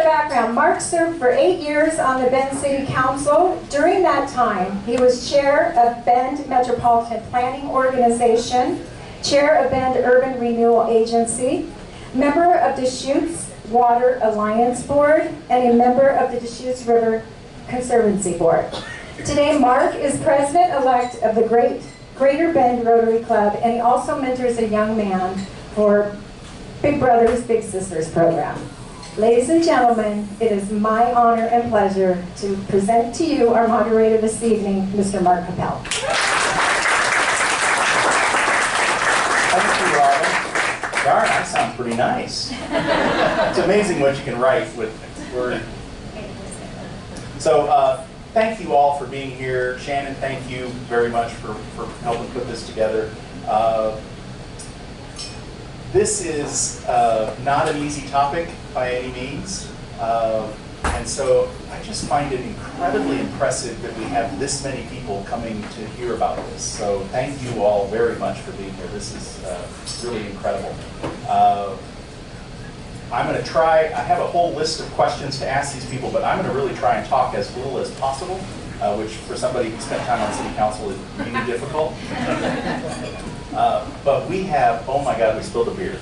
background. Mark served for 8 years on the Bend City Council. During that time, he was chair of Bend Metropolitan Planning Organization, chair of Bend Urban Renewal Agency, member of Deschutes Water Alliance Board, and a member of the Deschutes River Conservancy Board. Today, Mark is president-elect of the Greater Bend Rotary Club, and he also mentors a young man for Big Brothers Big Sisters program. Ladies and gentlemen, it is my honor and pleasure to present to you our moderator this evening, Mr. Mark Capel. Thank you, Robin. Darn, that sounds pretty nice. It's amazing what you can write with words. So, thank you all for being here. Shannon, thank you very much for helping put this together. This is not an easy topic by any means, and so I just find it incredibly impressive that we have this many people coming to hear about this. So thank you all very much for being here. This is really incredible. I'm going to try, I have a whole list of questions to ask these people, but I'm going to really try and talk as little as possible, which for somebody who spent time on city council is really difficult. But we have, oh my God, we spilled a beer.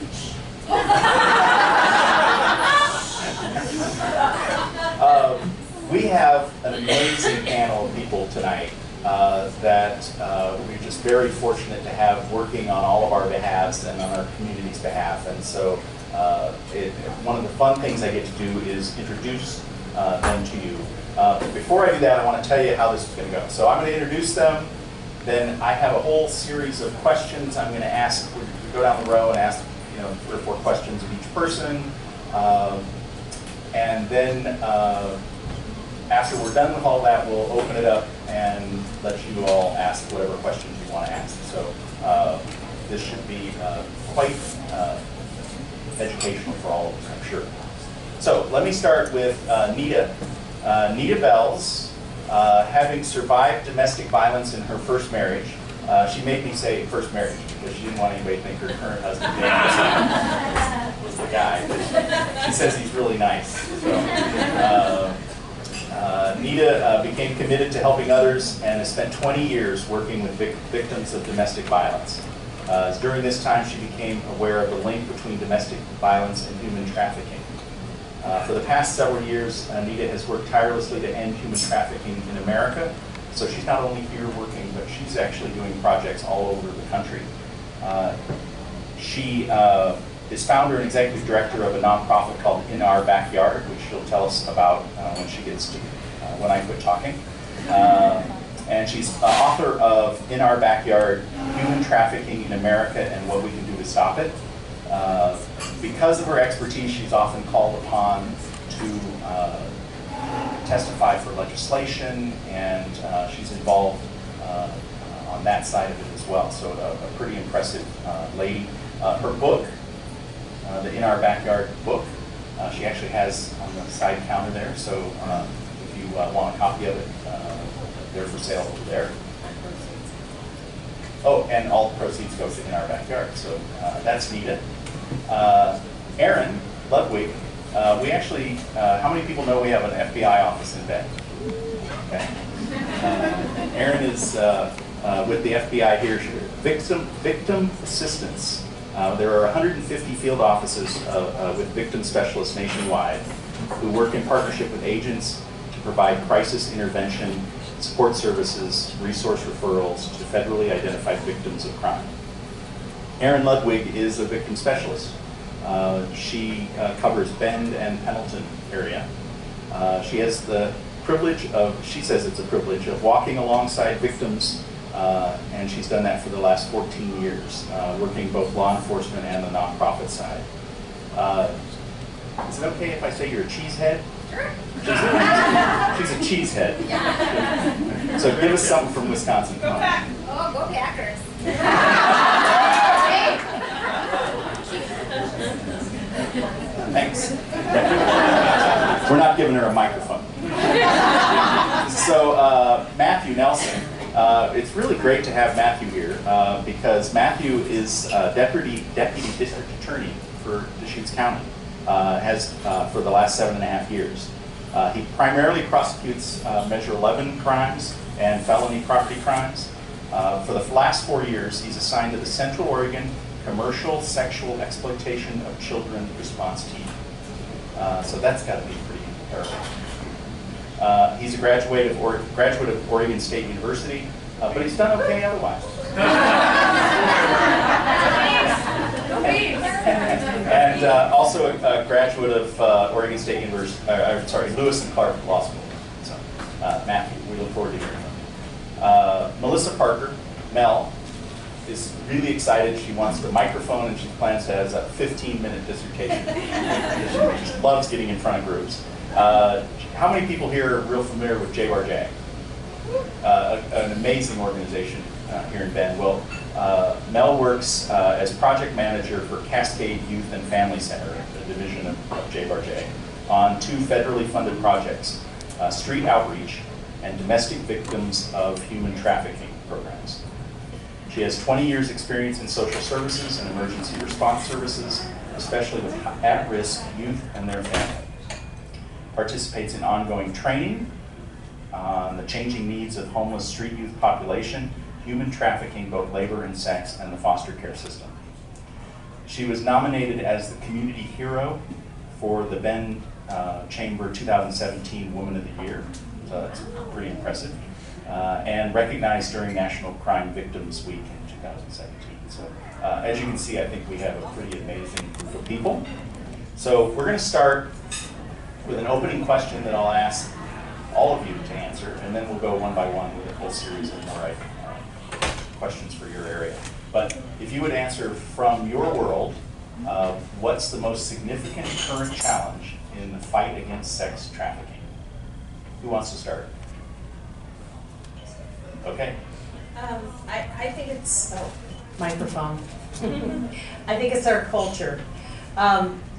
We have an amazing panel of people tonight that we're just very fortunate to have working on all of our behalves and on our community's behalf. And so one of the fun things I get to do is introduce them to you. Before I do that, I want to tell you how this is going to go. So I'm going to introduce them. Then I have a whole series of questions I'm going to ask. We go down the row and ask 3 or 4 questions of each person. And then after we're done with all that, we'll open it up and let you all ask whatever questions you want to ask. So this should be quite educational for all of us, I'm sure. So let me start with Nita. Nita Bells. Having survived domestic violence in her first marriage, she made me say first marriage because she didn't want anybody to think her current husband was the guy. She says he's really nice. So, Nita became committed to helping others and has spent 20 years working with victims of domestic violence. During this time, she became aware of the link between domestic violence and human trafficking. For the past several years, Anita has worked tirelessly to end human trafficking in America. So she's not only here working, but she's actually doing projects all over the country. She is founder and executive director of a nonprofit called In Our Backyard, which she'll tell us about when she gets to, when I quit talking. And she's author of In Our Backyard, Human Trafficking in America and What We Can Do to Stop It. Because of her expertise, she's often called upon to testify for legislation, and she's involved on that side of it as well. So a pretty impressive lady. Her book, the In Our Backyard book, she actually has on the side counter there. So if you want a copy of it, they're for sale over there. Oh, and all the proceeds go to In Our Backyard. So that's Nita. Aaron Ludwig, we actually, how many people know we have an FBI office in Bend? Okay. Aaron is with the FBI here, victim assistance. There are 150 field offices with victim specialists nationwide who work in partnership with agents to provide crisis intervention, support services, resource referrals to federally identified victims of crime. Erin Ludwig is a victim specialist. She covers Bend and Pendleton area. She has the privilege of, she says it's a privilege, of walking alongside victims, and she's done that for the last 14 years, working both law enforcement and the nonprofit side. Is it okay if I say you're a cheesehead? Sure. She's a cheesehead. Yeah. So give us something from Wisconsin. Go Pack. Oh, go Packers. Thanks. We're not giving her a microphone. So Matthew Nelson, it's really great to have Matthew here because Matthew is Deputy District Attorney for Deschutes County. has for the last 7.5 years. He primarily prosecutes Measure 11 crimes and felony property crimes. For the last 4 years, he's assigned to the Central Oregon Commercial Sexual Exploitation of Children Response Team. So that's got to be pretty terrible. He's a graduate of Oregon State University, but he's done okay otherwise. And also a graduate of Oregon State University, Lewis and Clark Law School. So, Matthew, we look forward to hearing from you. Melissa Parker, Mel, is really excited. She wants the microphone and she plans to have a 15-minute dissertation. She just loves getting in front of groups. How many people here are real familiar with JBARJ? An amazing organization here in Bend. Well, Mel works as project manager for Cascade Youth and Family Center, a division of JBARJ, on 2 federally funded projects, street outreach and domestic victims of human trafficking programs. She has 20 years experience in social services and emergency response services, especially with at-risk youth and their families. Participates in ongoing training on the changing needs of homeless street youth population, human trafficking, both labor and sex, and the foster care system. She was nominated as the Community Hero for the Bend Chamber 2017 Woman of the Year, so that's pretty impressive, and recognized during National Crime Victims Week in 2017. So as you can see, I think we have a pretty amazing group of people. So we're going to start with an opening question that I'll ask all of you to answer, and then we'll go one by one with a whole series of more questions for your area. But if you would answer from your world, what's the most significant current challenge in the fight against sex trafficking? Who wants to start? Okay. I think it's, microphone. I think it's our culture.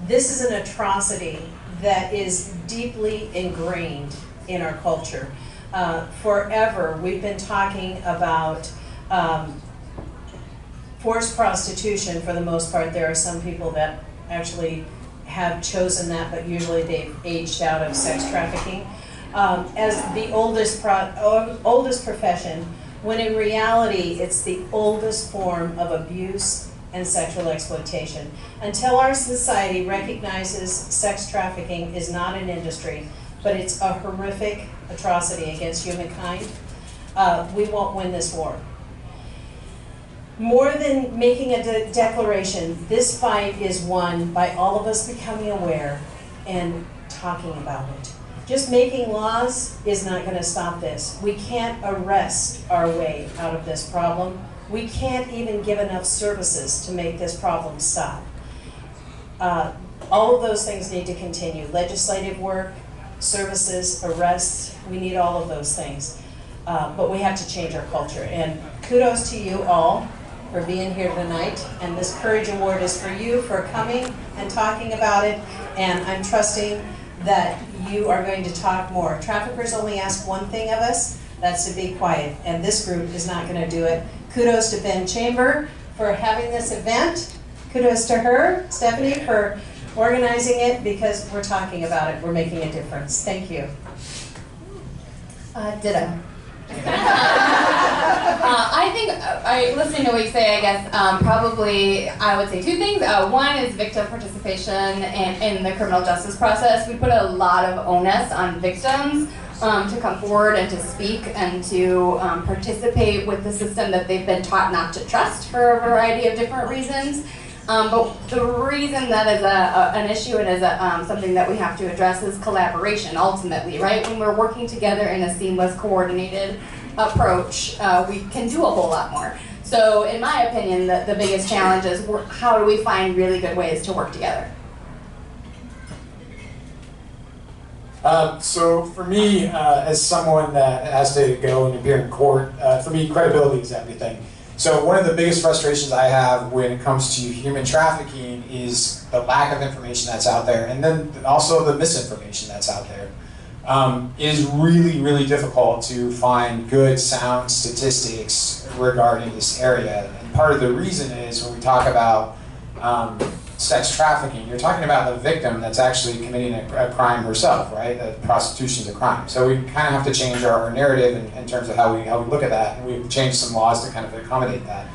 This is an atrocity that is deeply ingrained in our culture. Forever, we've been talking about forced prostitution for the most part. There are some people that actually have chosen that, but usually they've aged out of sex trafficking as the oldest profession, when in reality it's the oldest form of abuse and sexual exploitation. Until our society recognizes sex trafficking is not an industry, but it's a horrific atrocity against humankind, we won't win this war. More than making a declaration, this fight is won by all of us becoming aware and talking about it. Just making laws is not going to stop this. We can't arrest our way out of this problem. We can't even give enough services to make this problem stop. All of those things need to continue. Legislative work, services, arrests, we need all of those things. But we have to change our culture. And kudos to you all for being here tonight. And this Courage Award is for you for coming and talking about it. And I'm trusting that you are going to talk more. Traffickers only ask one thing of us, that's to be quiet. And this group is not going to do it. Kudos to Bend Chamber for having this event. Kudos to her, Stephanie, for organizing it, because we're talking about it. We're making a difference. Thank you. Ditto. I think, listening to what you say, I guess, probably I would say 2 things. One is victim participation in the criminal justice process. We put a lot of onus on victims to come forward and to speak and to participate with the system that they've been taught not to trust for a variety of different reasons. But the reason that is an issue and is something that we have to address is collaboration, ultimately, right? When we're working together in a seamless, coordinated approach, we can do a whole lot more. So in my opinion, the biggest challenge is how do we find really good ways to work together? So for me, as someone that has to go and appear in court, for me, credibility is everything. So one of the biggest frustrations I have when it comes to human trafficking is the lack of information that's out there, and then also the misinformation that's out there. It is really, really difficult to find good, sound statistics regarding this area. And part of the reason is when we talk about sex trafficking, you're talking about the victim that's actually committing a crime herself, right? That prostitution is a crime. So we kind of have to change our narrative in terms of how we look at that, and we've changed some laws to kind of accommodate that.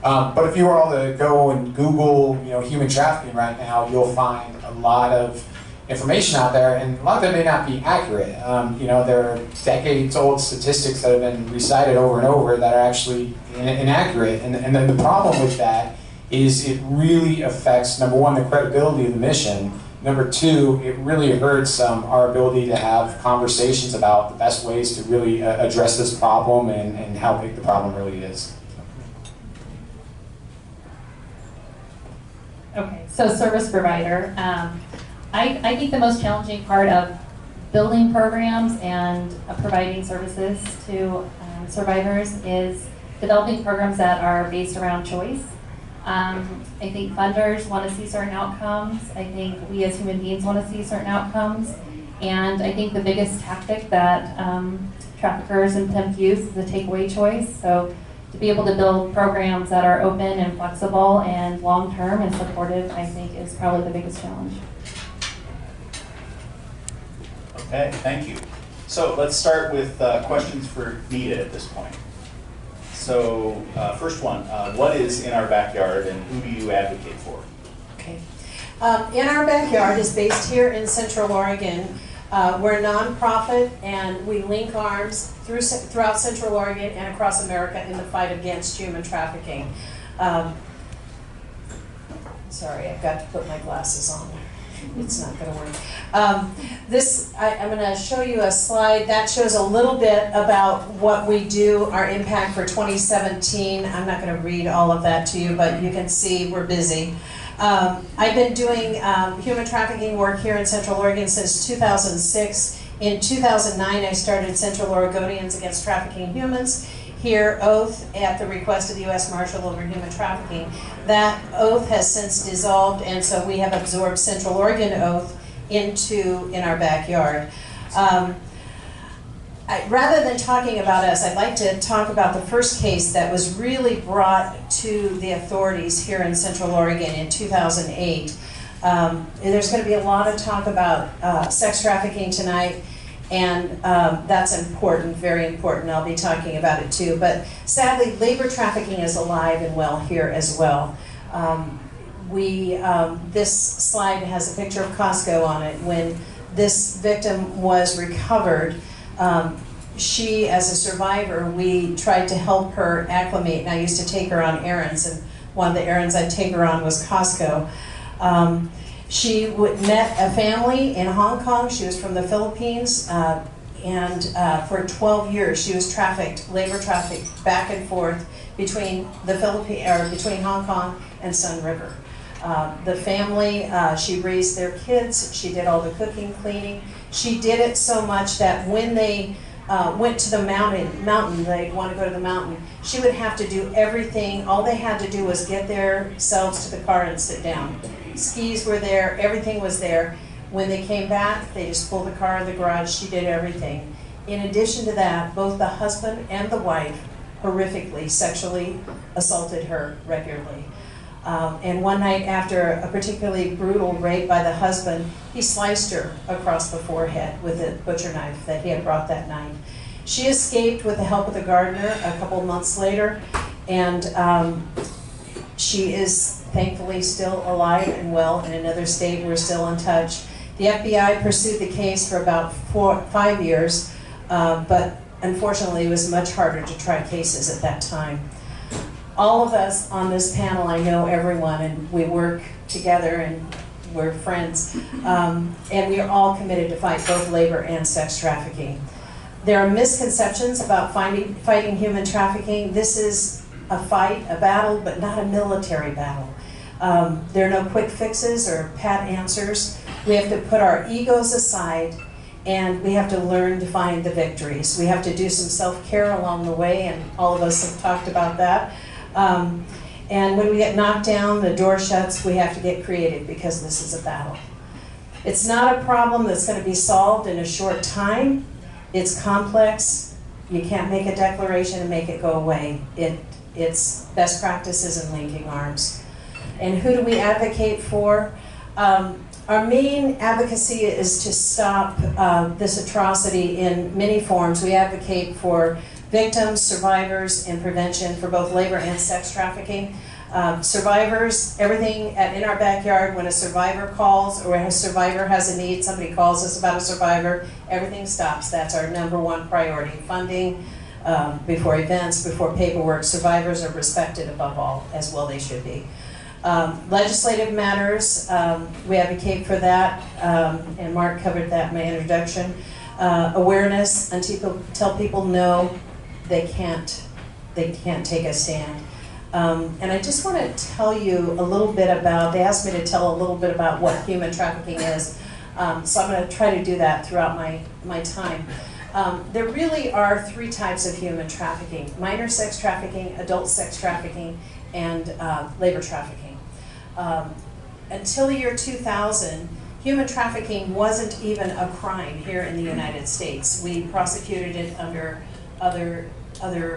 But if you were all to go and Google, human trafficking right now, you'll find a lot of information out there, and a lot of it may not be accurate. There are decades-old statistics that have been recited over and over that are actually inaccurate, and then the problem with that is it really affects, number one, the credibility of the mission. Number two, it really hurts our ability to have conversations about the best ways to really address this problem and how big the problem really is. Okay, so service provider. I think the most challenging part of building programs and providing services to survivors is developing programs that are based around choice. I think funders want to see certain outcomes. I think we as human beings want to see certain outcomes. And I think the biggest tactic that traffickers and pimps use is the takeaway choice. So to be able to build programs that are open and flexible and long-term and supportive, I think is probably the biggest challenge. Okay, thank you. So let's start with questions for Nita at this point. So first one, what is In Our Backyard and who do you advocate for? Okay. In Our Backyard is based here in Central Oregon. We're a nonprofit and we link arms throughout Central Oregon and across America in the fight against human trafficking. Sorry, I've got to put my glasses on. It's not going to work. I'm going to show you a slide that shows a little bit about what we do, our impact for 2017. I'm not going to read all of that to you, but you can see we're busy. I've been doing human trafficking work here in Central Oregon since 2006. In 2009, I started Central Oregonians Against Trafficking Humans. Here, Oath, at the request of the U.S. Marshal over Human Trafficking. That oath has since dissolved, and so we have absorbed Central Oregon Oath into In Our Backyard. Rather than talking about us, I'd like to talk about the first case that was really brought to the authorities here in Central Oregon in 2008. There's going to be a lot of talk about sex trafficking tonight. And that's important, very important. I'll be talking about it too. But sadly, labor trafficking is alive and well here as well. This slide has a picture of Costco on it. When this victim was recovered, she, as a survivor, we tried to help her acclimate. And I used to take her on errands, and one of the errands I'd take her on was Costco. She met a family in Hong Kong. She was from the Philippines, and for 12 years she was labor trafficked back and forth between between Hong Kong and Sun River. The family, she raised their kids. She did all the cooking, cleaning. She did it so much that when they went to the mountain, they'd want to go to the mountain. She would have to do everything. All they had to do was get themselves to the car and sit down. Skis were there, everything was there. When they came back, they just pulled the car in the garage. She did everything. In addition to that, both the husband and the wife horrifically sexually assaulted her regularly. And one night after a particularly brutal rape by the husband, he sliced her across the forehead with a butcher knife that he had brought that night. She escaped with the help of the gardener a couple months later, and she is thankfully still alive and well in another state. We're still in touch. The FBI pursued the case for about 5 years, but unfortunately it was much harder to try cases at that time. All of us on this panel, I know everyone, and we work together and we're friends, and we are all committed to fight both labor and sex trafficking. There are misconceptions about fighting human trafficking. This is a fight, a battle, but not a military battle. There are no quick fixes or pat answers. We have to put our egos aside, and we have to learn to find the victories. We have to do some self-care along the way, and all of us have talked about that. And when we get knocked down, the door shuts, we have to get creative because this is a battle. It's not a problem that's going to be solved in a short time. It's complex. You can't make a declaration and make it go away. It's best practices and linking arms. And who do we advocate for? Our main advocacy is to stop this atrocity in many forms. We advocate for victims, survivors, and prevention for both labor and sex trafficking. Survivors, everything in our backyard, when a survivor calls or when a survivor has a need, somebody calls us about a survivor, everything stops. That's our #1 priority. Funding, before events, before paperwork. Survivors are respected above all, as well they should be. Legislative matters, we advocate for that, and Mark covered that in my introduction. Awareness, until people know they can't take a stand. And I just want to tell you a little bit about, they asked me to tell a little bit about what human trafficking is, so I'm going to try to do that throughout my time. There really are 3 types of human trafficking: minor sex trafficking, adult sex trafficking, and labor trafficking. Until the year 2000, human trafficking wasn't even a crime here in the United States. We prosecuted it under other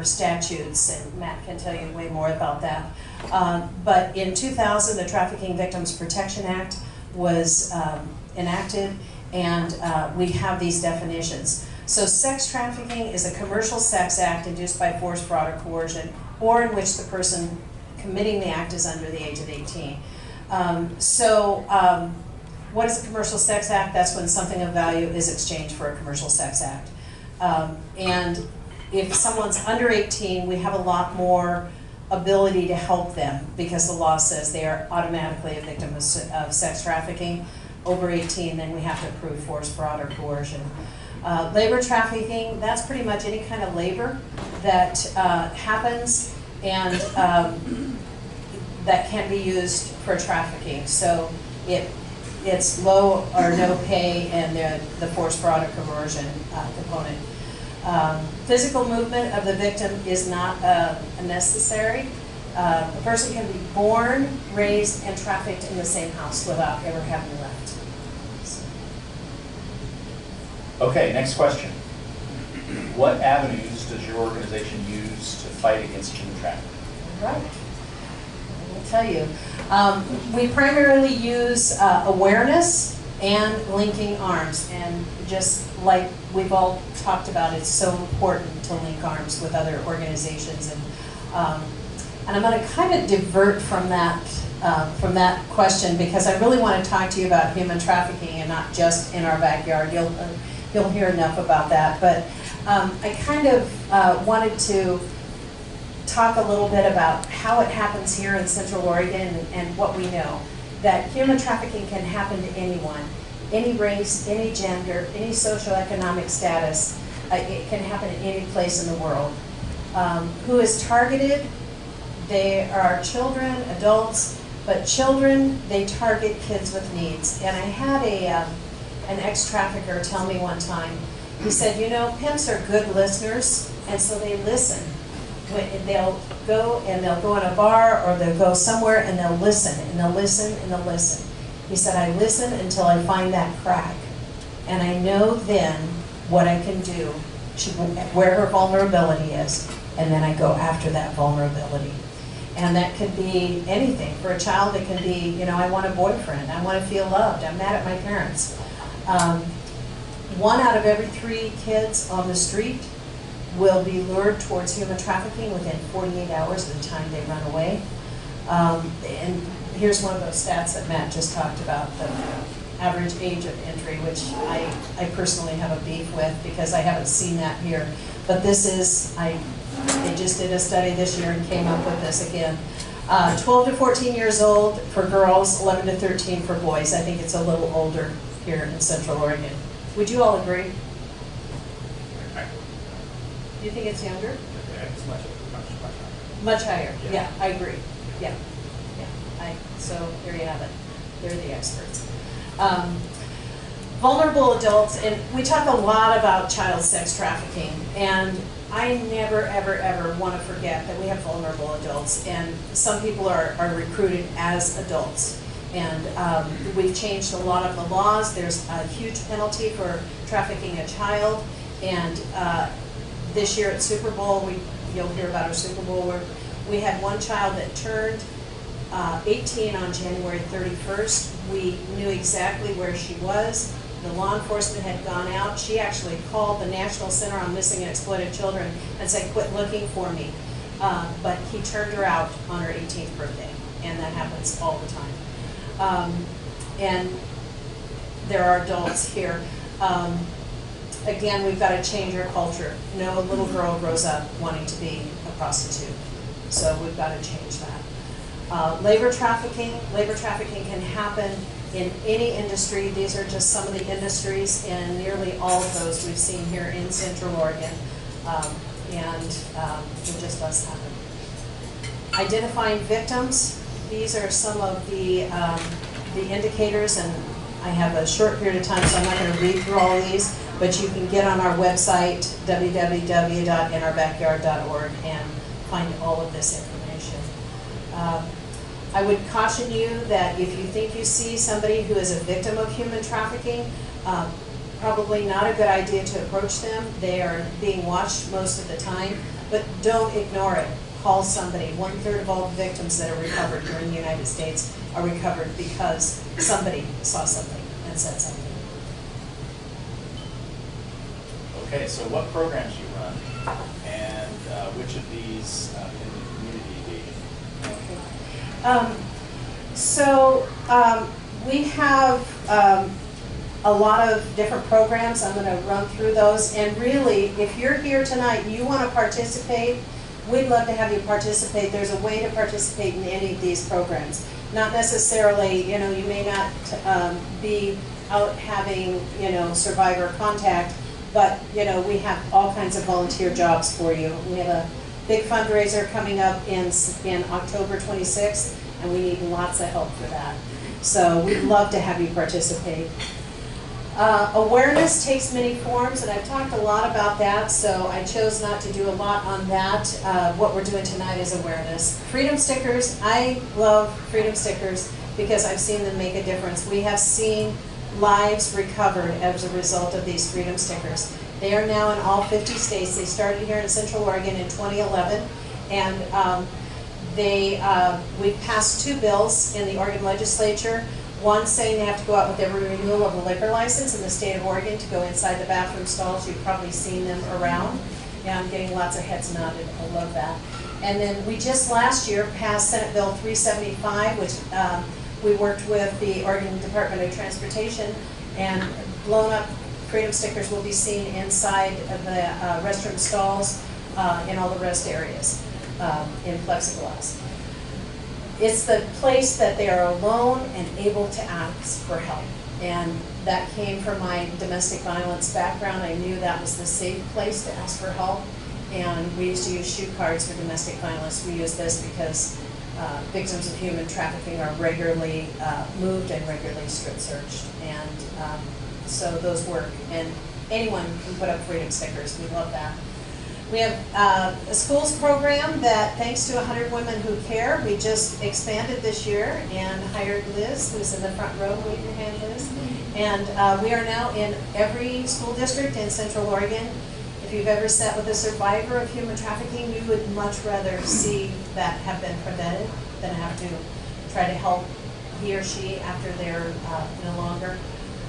statutes, and Matt can tell you way more about that. But in 2000, the Trafficking Victims Protection Act was enacted, and we have these definitions. So sex trafficking is a commercial sex act induced by force, fraud, or coercion, or in which the person committing the act is under the age of 18. What is a commercial sex act? That's when something of value is exchanged for a commercial sex act. And if someone's under 18, we have a lot more ability to help them because the law says they are automatically a victim of sex trafficking. Over 18, then we have to prove force, fraud, or coercion. Labor trafficking, that's pretty much any kind of labor that happens and that can be used for trafficking. So it's low or no pay and the force, fraud, or coercion component. Physical movement of the victim is not necessary. A person can be born, raised, and trafficked in the same house without ever having left. Okay, next question. What avenues does your organization use to fight against human trafficking? Right. I will tell you. We primarily use awareness and linking arms. And just like we've all talked about, it's so important to link arms with other organizations. And I'm going to kind of divert from that question because I really want to talk to you about human trafficking and not just in our backyard. You'll hear enough about that. But I kind of wanted to talk a little bit about how it happens here in Central Oregon and what we know. That human trafficking can happen to anyone, any race, any gender, any socioeconomic status. It can happen in any place in the world. Who is targeted? They are children, adults, but children, they target kids with needs. And I had an ex-trafficker tell me one time, he said, you know, pimps are good listeners, and so they listen. They'll go in a bar or they'll go somewhere and they'll listen and they'll listen and they'll listen. He said, I listen until I find that crack. And I know then what I can do, where her vulnerability is, and then I go after that vulnerability. And that could be anything. For a child, it can be, you know, I want a boyfriend, I want to feel loved, I'm mad at my parents. 1 out of every 3 kids on the street will be lured towards human trafficking within 48 hours of the time they run away. And here's one of those stats that Matt just talked about, the average age of entry, which I personally have a beef with because I haven't seen that here. But this is, they just did a study this year and came up with this again. 12 to 14 years old for girls, 11 to 13 for boys. I think it's a little older here in Central Oregon. Would you all agree? Do you think it's younger? Yeah, it's much higher. Much higher, Yeah. yeah, I agree. Yeah. So there you have it. They're the experts. Vulnerable adults, and we talk a lot about child sex trafficking, and I never, ever, ever want to forget that we have vulnerable adults, and some people are recruited as adults. And we've changed a lot of the laws. There's a huge penalty for trafficking a child, and this year at Super Bowl, you'll hear about our Super Bowl, where we had one child that turned 18 on January 31st. We knew exactly where she was. The law enforcement had gone out. She actually called the National Center on Missing and Exploited Children and said, quit looking for me. But he turned her out on her 18th birthday, and that happens all the time. And there are adults here. Again, we've got to change our culture. No little girl grows up wanting to be a prostitute. So we've got to change that. Labor trafficking can happen in any industry. These are just some of the industries, and nearly all of those we've seen here in Central Oregon, and it just does happen. Identifying victims. These are some of the indicators, and I have a short period of time, so I'm not going to read through all of these, but you can get on our website, www.inourbackyard.org, and find all of this information. I would caution you that if you think you see somebody who is a victim of human trafficking, probably not a good idea to approach them. They are being watched most of the time, but don't ignore it. Call somebody. 1/3 of all victims that are recovered here in the United States are recovered because somebody saw something and said something. Okay, so what programs you run, and which of these in the community engagement? We have a lot of different programs. I'm going to run through those. And really, if you're here tonight, you want to participate, we'd love to have you participate. There's a way to participate in any of these programs. Not necessarily, you may not be out having, survivor contact, but, we have all kinds of volunteer jobs for you. We have a big fundraiser coming up in October 26th, and we need lots of help for that. So we'd love to have you participate. Awareness takes many forms, and I've talked a lot about that, so I chose not to do a lot on that. What we're doing tonight is awareness. Freedom stickers, I love freedom stickers because I've seen them make a difference. We have seen lives recovered as a result of these freedom stickers. They are now in all 50 states. They started here in Central Oregon in 2011, and we've passed 2 bills in the Oregon legislature. One saying they have to go out with every renewal of a liquor license in the state of Oregon to go inside the bathroom stalls. You've probably seen them around. Yeah, I'm getting lots of heads nodded. I love that. And then we just last year passed Senate Bill 375, which we worked with the Oregon Department of Transportation, and blown up freedom stickers will be seen inside of the restroom stalls in all the rest areas in plexiglass. It's the place that they are alone and able to ask for help. And that came from my domestic violence background. I knew that was the safe place to ask for help. And we used to use shoe cards for domestic violence. We use this because victims of human trafficking are regularly moved and regularly strip searched. And so those work. And anyone can put up freedom stickers. We love that. We have a schools program that, thanks to 100 Women Who Care, we just expanded this year and hired Liz, who's in the front row. Wave your hand, Liz. And we are now in every school district in Central Oregon. If you've ever sat with a survivor of human trafficking, you would much rather see that have been prevented than have to try to help he or she after they're no longer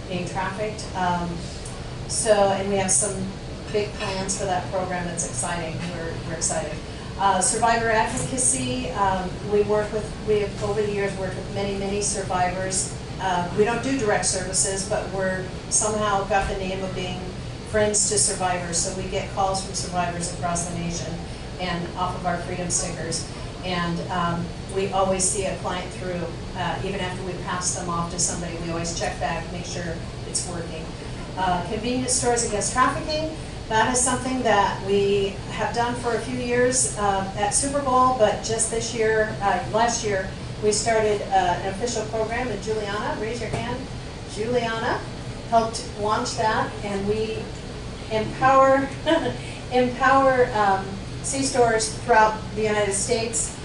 being trafficked. And we have some big plans for that program. It's exciting. We're excited. Survivor advocacy. We have over the years worked with many survivors. We don't do direct services, but we're somehow got the name of being friends to survivors. So we get calls from survivors across the nation and off of our freedom stickers. And we always see a client through, even after we pass them off to somebody. We always check back, make sure it's working. Convenience stores against trafficking. That is something that we have done for a few years at Super Bowl, but just this year, last year, we started an official program, and Juliana, raise your hand. Juliana helped launch that, and we empower C-stores throughout the United States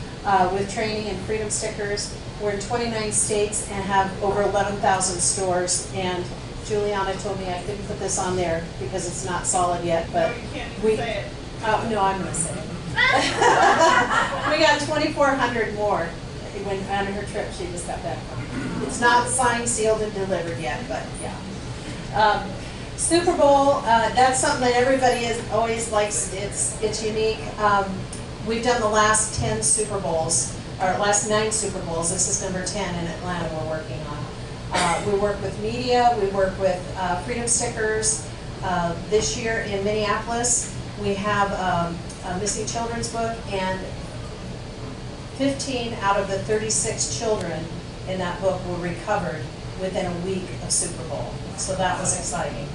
with training and freedom stickers. We're in 29 states and have over 11,000 stores, and Juliana told me I couldn't put this on there because it's not solid yet, but no, you can't say it. No, I'm going to say it. We got 2,400 more went on her trip she just got back from. It's not signed, sealed, and delivered yet, but yeah. Super Bowl, that's something that everybody always likes. It's unique. We've done the last 10 Super Bowls, or last 9 Super Bowls. This is number 10 in Atlanta we're working on. We work with media, we work with Freedom Stickers. This year in Minneapolis, we have a missing children's book, and 15 out of the 36 children in that book were recovered within a week of Super Bowl. So that was exciting.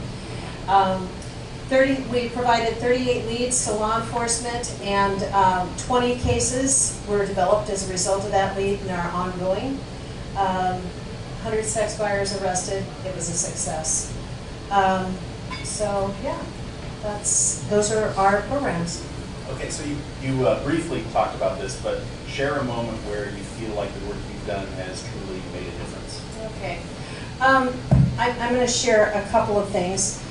We provided 38 leads to law enforcement, and 20 cases were developed as a result of that lead and are ongoing. 100 sex buyers arrested. It was a success. So yeah, those are our programs. Okay, so you briefly talked about this, but share a moment where you feel like the work you've done has truly made a difference. Okay. I'm going to share a couple of things.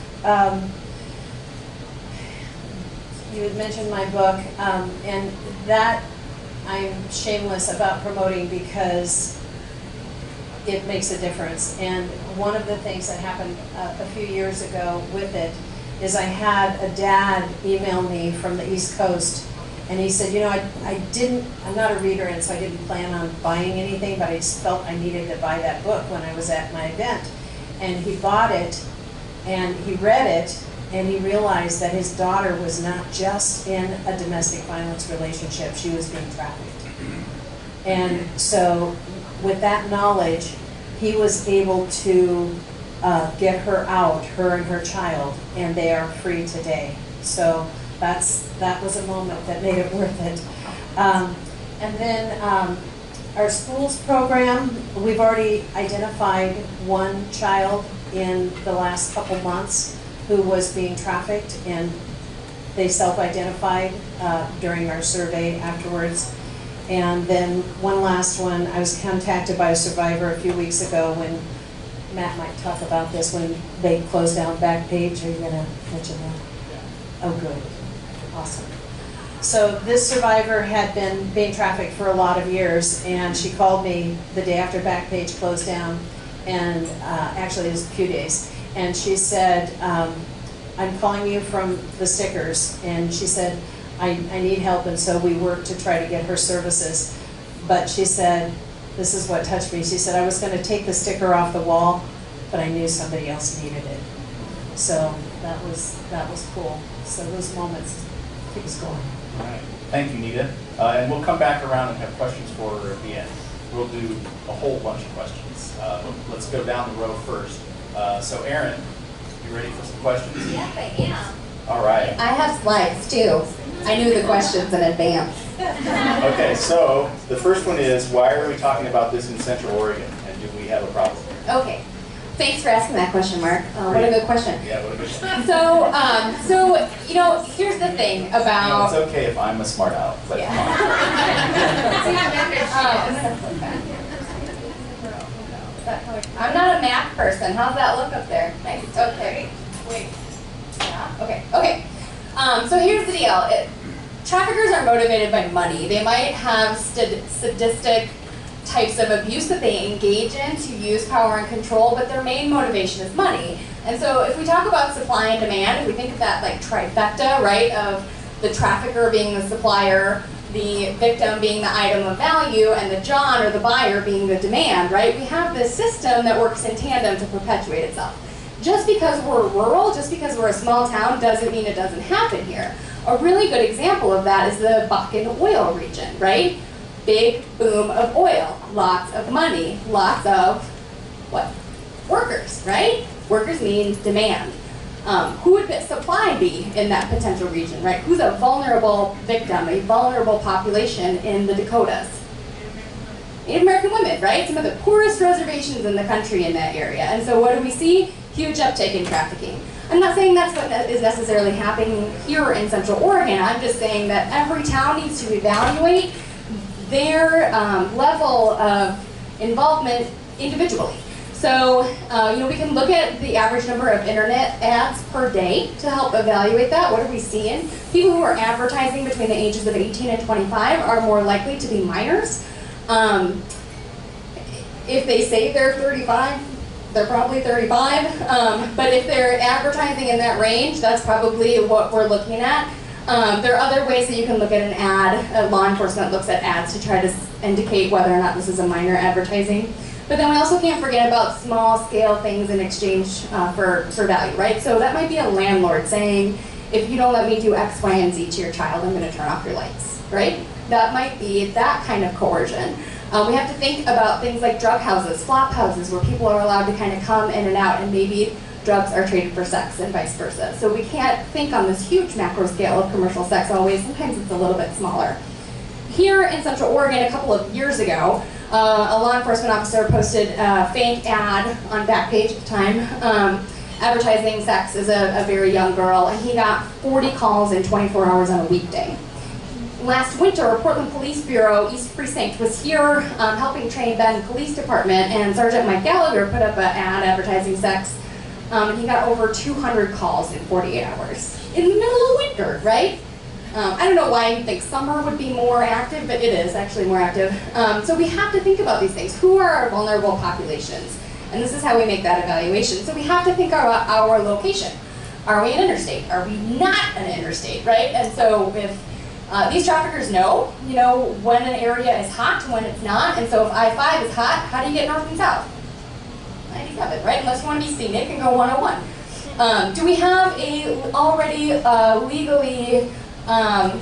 You had mentioned my book, and that I'm shameless about promoting because it makes a difference. And one of the things that happened a few years ago with it is I had a dad email me from the East Coast, and he said, you know, I'm not a reader, and so I didn't plan on buying anything, but I just felt I needed to buy that book when I was at my event. And he bought it, and he read it, and he realized that his daughter was not just in a domestic violence relationship, she was being trafficked. And so with that knowledge, he was able to get her out, her and her child, and they are free today. So that was a moment that made it worth it. And then our schools program, we've already identified one child in the last couple months who was being trafficked, and they self-identified during our survey afterwards. And then one last one, I was contacted by a survivor a few weeks ago when Matt might talk about this, when they closed down Backpage. Are you going to mention that? Oh, good. Awesome. So this survivor had been being trafficked for a lot of years, and she called me the day after Backpage closed down, and actually it was a few days. And she said, I'm calling you from the stickers. And she said, I need help, and so we worked to try to get her services. But she said, this is what touched me. She said, I was going to take the sticker off the wall, but I knew somebody else needed it. So that was cool. So those moments keep us going. All right. Thank you, Nita. And we'll come back around and have questions for her at the end. We'll do a whole bunch of questions. Let's go down the row first. So Erin, you ready for some questions? Yes, I am. All right. I have slides too. I knew the questions in advance. Okay, so the first one is, why are we talking about this in Central Oregon, and do we have a problem? Okay. Thanks for asking that question, Mark. What a good question. Yeah, what a good question. So you know, here's the thing about. You know, it's okay if I'm a smart aleck, but Yeah. I'm not a math person. How's that look up there? Nice. Okay. Wait. Yeah. Okay. Okay. So here's the deal. Traffickers are motivated by money. They might have sadistic types of abuse that they engage in to use power and control, but their main motivation is money. And so if we talk about supply and demand, if we think of that like trifecta, right, of the trafficker being the supplier, the victim being the item of value, and the John or the buyer being the demand, right, we have this system that works in tandem to perpetuate itself. Just because we're rural, just because we're a small town, doesn't mean it doesn't happen here. A really good example of that is the Bakken oil region, right? Big boom of oil, lots of money, lots of, what? Workers, right? Workers means demand. Who would supply be in that potential region, right? Who's a vulnerable victim, a vulnerable population in the Dakotas? Native American women, right? Some of the poorest reservations in the country in that area. And so what do we see? Huge uptake in trafficking. I'm not saying that's what is necessarily happening here in Central Oregon. I'm just saying that every town needs to evaluate their level of involvement individually. So, you know, we can look at the average number of internet ads per day to help evaluate that. What are we seeing? People who are advertising between the ages of 18 and 25 are more likely to be minors. If they say they're 35, they're probably 35. But if they're advertising in that range, that's probably what we're looking at. There are other ways that you can look at an ad. Law enforcement looks at ads to try to indicate whether or not this is a minor advertising. But then we also can't forget about small scale things in exchange for value, right? So that might be a landlord saying, if you don't let me do X, Y, and Z to your child, I'm going to turn off your lights, right? That might be that kind of coercion. We have to think about things like drug houses, flop houses, where people are allowed to kind of come in and out, and maybe drugs are traded for sex and vice versa. So we can't think on this huge macro scale of commercial sex always. Sometimes it's a little bit smaller. Here in Central Oregon, a couple of years ago, a law enforcement officer posted a fake ad on Backpage at the time, advertising sex as a very young girl, and he got 40 calls in 24 hours on a weekday. Last winter, Portland Police Bureau East Precinct was here helping train Bend Police Department, and Sergeant Mike Gallagher put up an ad advertising sex, and he got over 200 calls in 48 hours. In the middle of winter, right? I don't know why you think summer would be more active, but it is actually more active. So we have to think about these things. Who are our vulnerable populations? And this is how we make that evaluation. So we have to think about our location. Are we an interstate? Are we not an interstate, right? And so if these traffickers know, when an area is hot and when it's not. And so if I-5 is hot, how do you get north and south? 97, right? Unless you want to be scenic and go 101. Do we have a already legally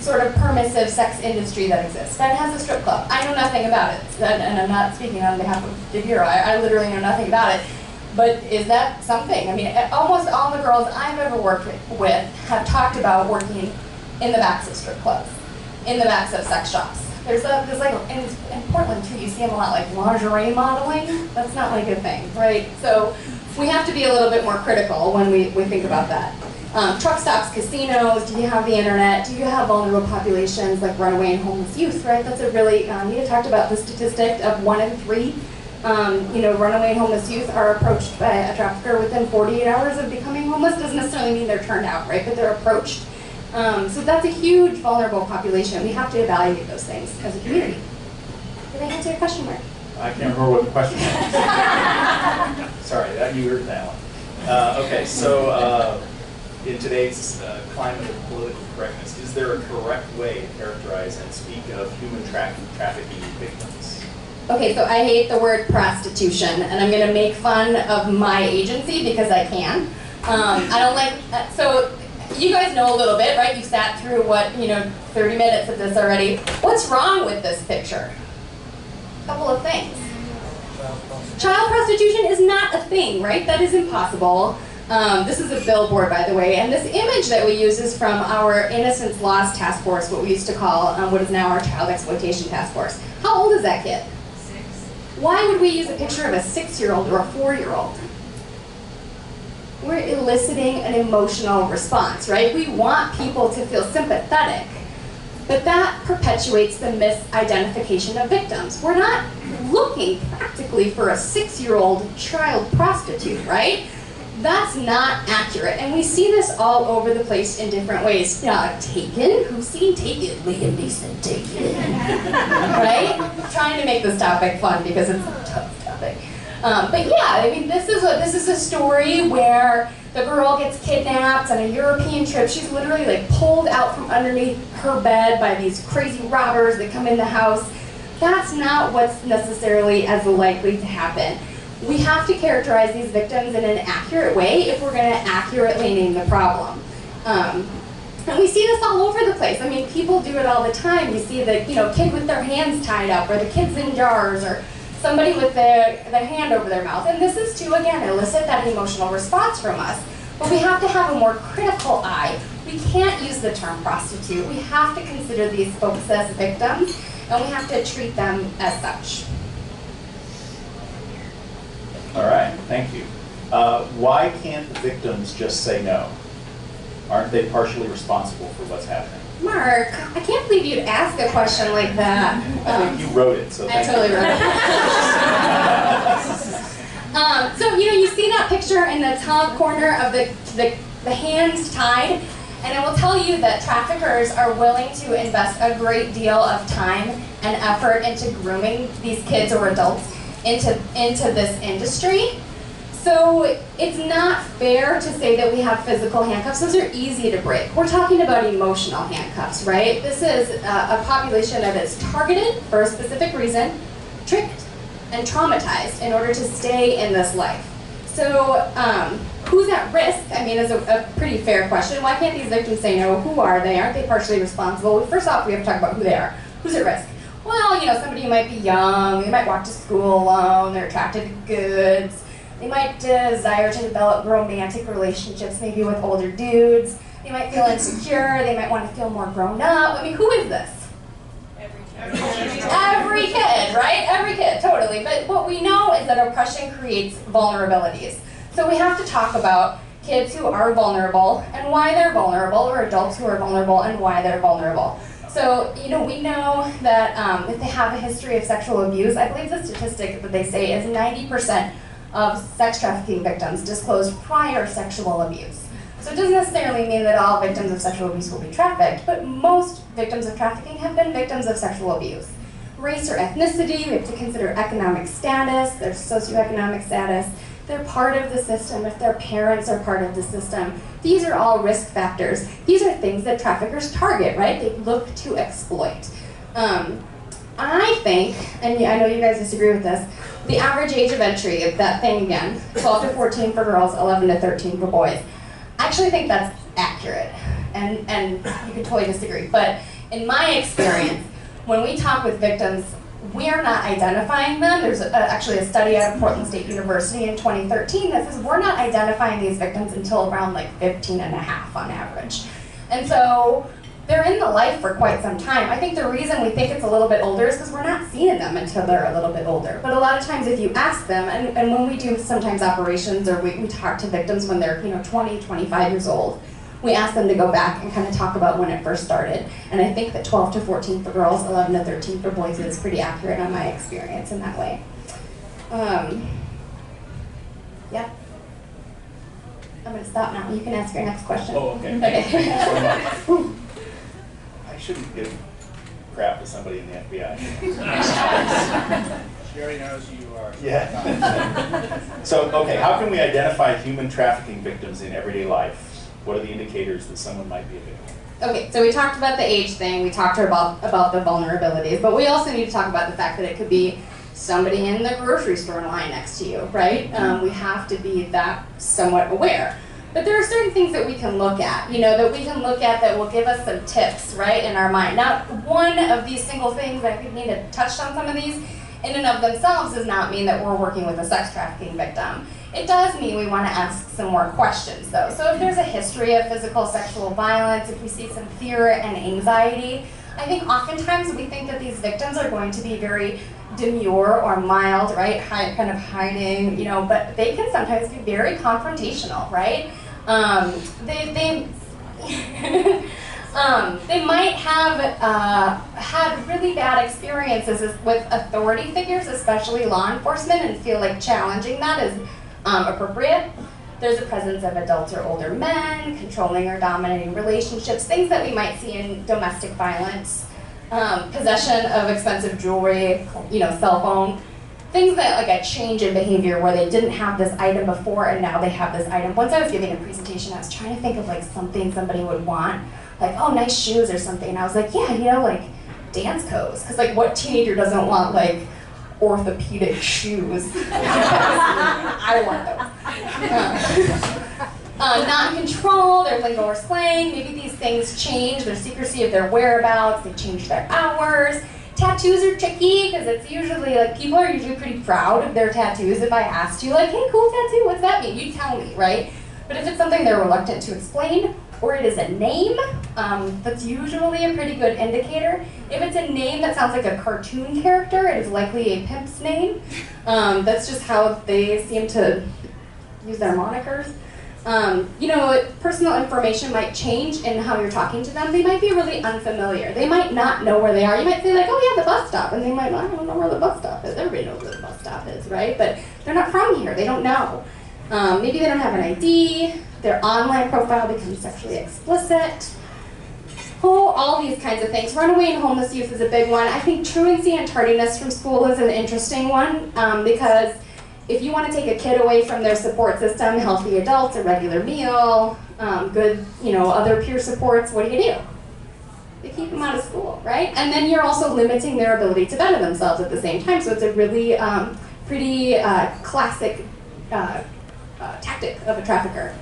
sort of permissive sex industry that exists? Bend has a strip club. I know nothing about it, and I'm not speaking on behalf of the Bureau. I literally know nothing about it. But is that something? I mean, almost all the girls I've ever worked with have talked about working in the backs of strip clubs, in the backs of sex shops. There's like, in Portland too, you see them a lot, like lingerie modeling. That's not like a thing, right? So we have to be a little bit more critical when we think about that. Truck stops, casinos, do you have the internet? Do you have vulnerable populations like runaway and homeless youth, right? That's a really, Nita talked about the statistic of 1 in 3, runaway and homeless youth are approached by a trafficker within 48 hours of becoming homeless. Doesn't necessarily mean they're turned out, right? But they're approached. So that's a huge vulnerable population. We have to evaluate those things as a community. Did I answer your question, Mark? I can't remember what the question was. Sorry, you heard that one. Okay, so in today's climate of political correctness, is there a correct way to characterize and speak of human trafficking victims? Okay, so I hate the word prostitution, and I'm going to make fun of my agency because I can. I don't like, so you guys know a little bit, right? You sat through 30 minutes of this already. What's wrong with this picture? A couple of things. Child prostitution is not a thing, right? That is impossible. This is a billboard, by the way, and this image that we use is from our Innocence Lost Task Force, what we used to call what is now our Child Exploitation Task Force. How old is that kid? 6. Why would we use a picture of a 6-year-old or a 4-year-old? We're eliciting an emotional response, right? We want people to feel sympathetic, but that perpetuates the misidentification of victims. We're not looking practically for a 6-year-old child prostitute, right? That's not accurate, and we see this all over the place in different ways. Taken? Who's seen Taken? Liam Neeson, Taken. Right? I'm trying to make this topic fun because it's a tough topic. But yeah, I mean, this is a story where the girl gets kidnapped on a European trip. She's literally like pulled out from underneath her bed by these crazy robbers that come in the house. That's not what's necessarily as likely to happen. We have to characterize these victims in an accurate way if we're going to accurately name the problem. And we see this all over the place. I mean, people do it all the time. You see the kid with their hands tied up, or the kids in jars, or somebody with their hand over their mouth. And this is to, again, elicit that emotional response from us. But we have to have a more critical eye. We can't use the term prostitute. We have to consider these folks as victims, and we have to treat them as such. All right, thank you. Why can't the victims just say no? Aren't they partially responsible for what's happening? Mark, I can't believe you'd ask a question like that. I think you wrote it, so I totally wrote it. So you see that picture in the top corner of the hands tied, And I will tell you that traffickers are willing to invest a great deal of time and effort into grooming these kids or adults into this industry. So it's not fair to say that we have physical handcuffs. Those are easy to break. We're talking about emotional handcuffs, right? This is a population that is targeted for a specific reason, tricked, and traumatized in order to stay in this life. So who's at risk, I mean, is a pretty fair question. Why can't these victims say no? Who are they? Aren't they partially responsible? Well, first off, we have to talk about who they are. Who's at risk? Well, you know, somebody who might be young, they might walk to school alone, they're attracted to goods, they might desire to develop romantic relationships, maybe with older dudes, they might feel insecure, they might want to feel more grown up. I mean, who is this? Every kid, right? Every kid, totally. But what we know is that oppression creates vulnerabilities. So we have to talk about kids who are vulnerable and why they're vulnerable, or adults who are vulnerable and why they're vulnerable. So, you know, we know that if they have a history of sexual abuse, I believe the statistic that they say is 90% of sex trafficking victims disclose prior sexual abuse. So it doesn't necessarily mean that all victims of sexual abuse will be trafficked, but most victims of trafficking have been victims of sexual abuse. Race or ethnicity, we have to consider economic status, their socioeconomic status, they're part of the system, if their parents are part of the system. These are all risk factors. These are things that traffickers target, right? They look to exploit. I think, and I know you guys disagree with this, the average age of entry, that thing again, 12 to 14 for girls, 11 to 13 for boys. I actually think that's accurate, and you can totally disagree, but in my experience, when we talk with victims, we are not identifying them. There's actually a study out of Portland State University in 2013 that says we're not identifying these victims until around like 15 and a half on average. And so they're in the life for quite some time. I think the reason we think it's a little bit older is because we're not seeing them until they're a little bit older. But a lot of times if you ask them, and when we do sometimes operations or we talk to victims when they're 20, 25 years old, we ask them to go back and kind of talk about when it first started. And I think that 12 to 14 for girls, 11 to 13 for boys is pretty accurate on my experience in that way. Yeah. I'm going to stop now. You can ask your next question. Oh, okay. Thank you so much. I shouldn't give crap to somebody in the FBI. Sherry knows who you are. Yeah. So, okay, how can we identify human trafficking victims in everyday life? What are the indicators that someone might be a victim? Okay, so we talked about the age thing, we talked about the vulnerabilities, but we also need to talk about the fact that it could be somebody in the grocery store line next to you, right? We have to be that somewhat aware. But there are certain things that we can look at, that will give us some tips, right, in our mind. Not one of these single things, I think Nina touched on some of these, in and of themselves does not mean that we're working with a sex trafficking victim. It does mean we want to ask some more questions, though. So if there's a history of physical sexual violence, if we see some fear and anxiety, I think oftentimes we think that these victims are going to be very demure or mild, right? Kind of hiding, but they can sometimes be very confrontational, right? They might have had really bad experiences with authority figures, especially law enforcement, and feel like challenging that is appropriate. There's a presence of adults or older men, controlling or dominating relationships, things that we might see in domestic violence, possession of expensive jewelry, cell phone, things that like a change in behavior where they didn't have this item before and now they have this item. Once I was giving a presentation, I was trying to think of like something somebody would want, like, oh, nice shoes or something. And I was like, yeah, like dance coats, because like what teenager doesn't want like orthopedic shoes? I want those. Not in control, they're lingo or slang, maybe these things change, their secrecy of their whereabouts, they change their hours. Tattoos are tricky because it's usually like people are usually pretty proud of their tattoos. If I asked you like, hey, cool tattoo, what's that mean? You'd tell me, right? But if it's something they're reluctant to explain, or it is a name, that's usually a pretty good indicator. If it's a name that sounds like a cartoon character, it is likely a pimp's name. That's just how they seem to use their monikers. Personal information might change in how you're talking to them. They might be really unfamiliar. They might not know where they are. You might say like, oh yeah, the bus stop. And they might, I don't know where the bus stop is. Everybody knows where the bus stop is, right? But they're not from here. They don't know. Maybe they don't have an ID. their online profile becomes sexually explicit. Oh, all these kinds of things. Runaway and homeless youth is a big one. I think truancy and tardiness from school is an interesting one because if you want to take a kid away from their support system, healthy adults, a regular meal, good, other peer supports, what do? You keep them out of school, right? And then you're also limiting their ability to better themselves at the same time. So it's a really pretty classic tactic of a trafficker.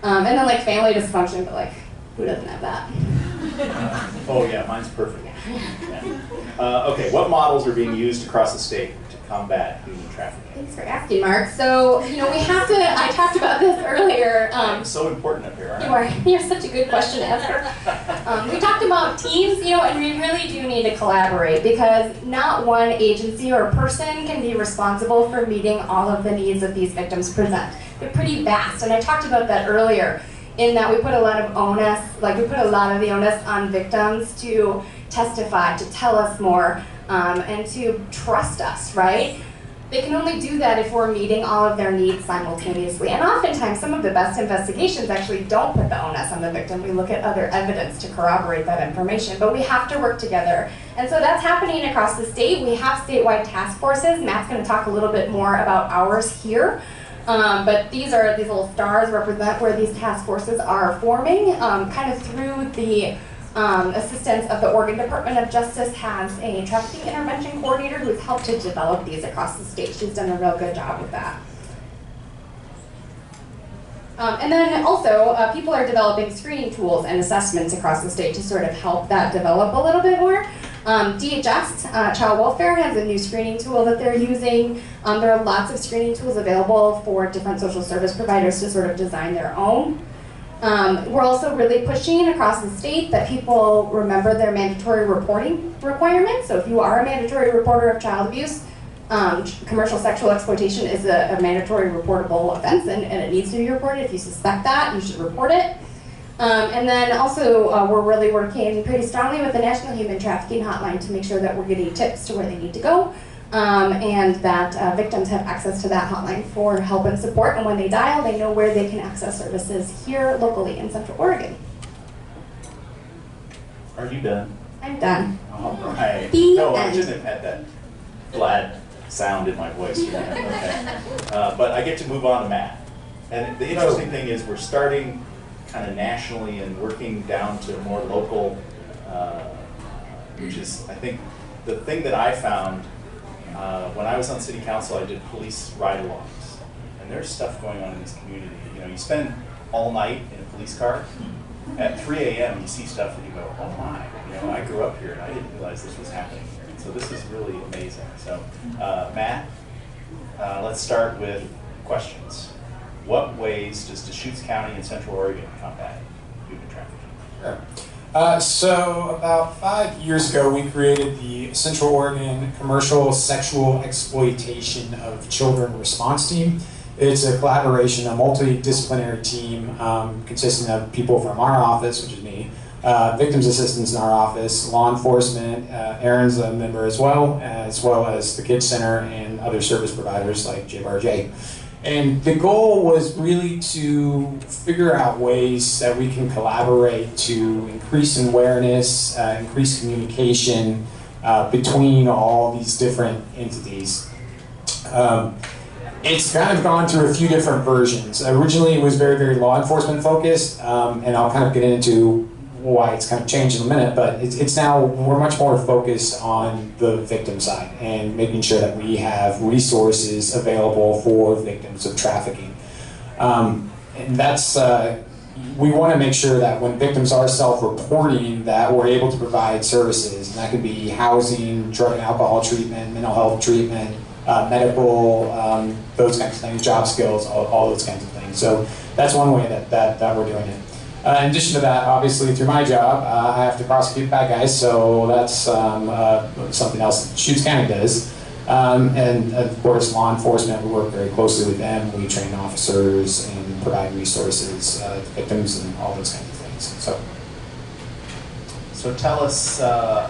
And then like family dysfunction, but like, who doesn't have that? Oh yeah, mine's perfect. Yeah. Okay, what models are being used across the state to combat human trafficking? Thanks for asking, Mark. So, we have to, I talked about this earlier. I'm so important up here, aren't I? You're such a good question to ask. We talked about teams, and we really do need to collaborate because not one agency or person can be responsible for meeting all of the needs that these victims present. They're pretty vast, and I talked about that earlier in that we put a lot of onus, the onus on victims to testify, to tell us more, and to trust us, right? They can only do that if we're meeting all of their needs simultaneously. And oftentimes, some of the best investigations actually don't put the onus on the victim. We look at other evidence to corroborate that information, but we have to work together. And so that's happening across the state. We have statewide task forces. Matt's gonna talk a little bit more about ours here. But these little stars represent where these task forces are forming, kind of through the assistance of the Oregon Department of Justice has a trafficking intervention coordinator who's helped to develop these across the state. She's done a real good job with that. And then also, people are developing screening tools and assessments across the state to sort of help that develop a little bit more. DHS, Child Welfare, has a new screening tool that they're using. There are lots of screening tools available for different social service providers to sort of design their own. We're also really pushing across the state that people remember their mandatory reporting requirements. So if you are a mandatory reporter of child abuse, commercial sexual exploitation is a mandatory reportable offense, and it needs to be reported. If you suspect that, you should report it. And then also, we're really working pretty strongly with the National Human Trafficking Hotline to make sure that we're getting tips to where they need to go, and that victims have access to that hotline for help and support. And when they dial, they know where they can access services here locally in Central Oregon. Are you done? I'm done. All right. The No, I end. shouldn't have had that glad sound in my voice. Okay. But I get to move on to Matt. And the interesting thing is we're starting kind of nationally and working down to more local, which is, I think, the thing that I found when I was on city council, I did police ride-alongs. And there's stuff going on in this community. You spend all night in a police car. At 3 a.m. you see stuff and you go, oh my, I grew up here and I didn't realize this was happening here. And so this is really amazing. So Matt, let's start with questions. What ways does Deschutes County and Central Oregon combat human trafficking? Sure. So about 5 years ago, we created the Central Oregon Commercial Sexual Exploitation of Children Response Team. It's a collaboration, a multidisciplinary team consisting of people from our office, which is me, victims assistants in our office, law enforcement, Aaron's a member as well as the Kids Center and other service providers like JBRJ. And the goal was really to figure out ways that we can collaborate to increase awareness, increase communication between all these different entities. It's kind of gone through a few different versions. Originally, it was very, very law enforcement focused, and I'll kind of get into why it's kind of changed in a minute, but it's now, we're much more focused on the victim side and making sure that we have resources available for victims of trafficking. And that's, we want to make sure that when victims are self-reporting that we're able to provide services, and that could be housing, drug and alcohol treatment, mental health treatment, medical, those kinds of things, job skills, all those kinds of things. So that's one way that we're doing it. In addition to that, obviously through my job, I have to prosecute bad guys, so that's something else that Deschutes County does. And of course, law enforcement, we work very closely with them. We train officers and provide resources to victims and all those kinds of things. So tell us, are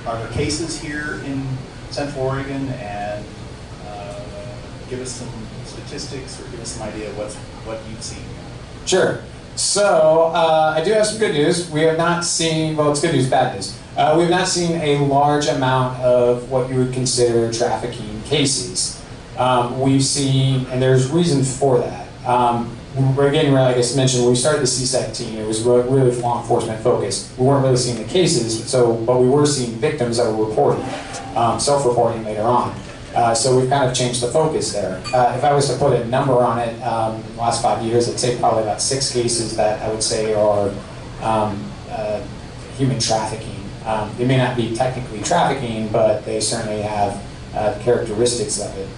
there cases here in Central Oregon, and give us some statistics or give us some idea of what you've seen. Sure. So I do have some good news. We have not seen, well, it's good news, bad news. We have not seen a large amount of what you would consider trafficking cases. We've seen, and there's reasons for that. Again, like I mentioned, when we started the CSEC team, it was really law enforcement focused. We weren't really seeing the cases, but we were seeing victims that were reporting, self-reporting later on. So we've kind of changed the focus there. If I was to put a number on it, in the last 5 years, I'd say probably about 6 cases that I would say are human trafficking. They may not be technically trafficking, but they certainly have characteristics of it.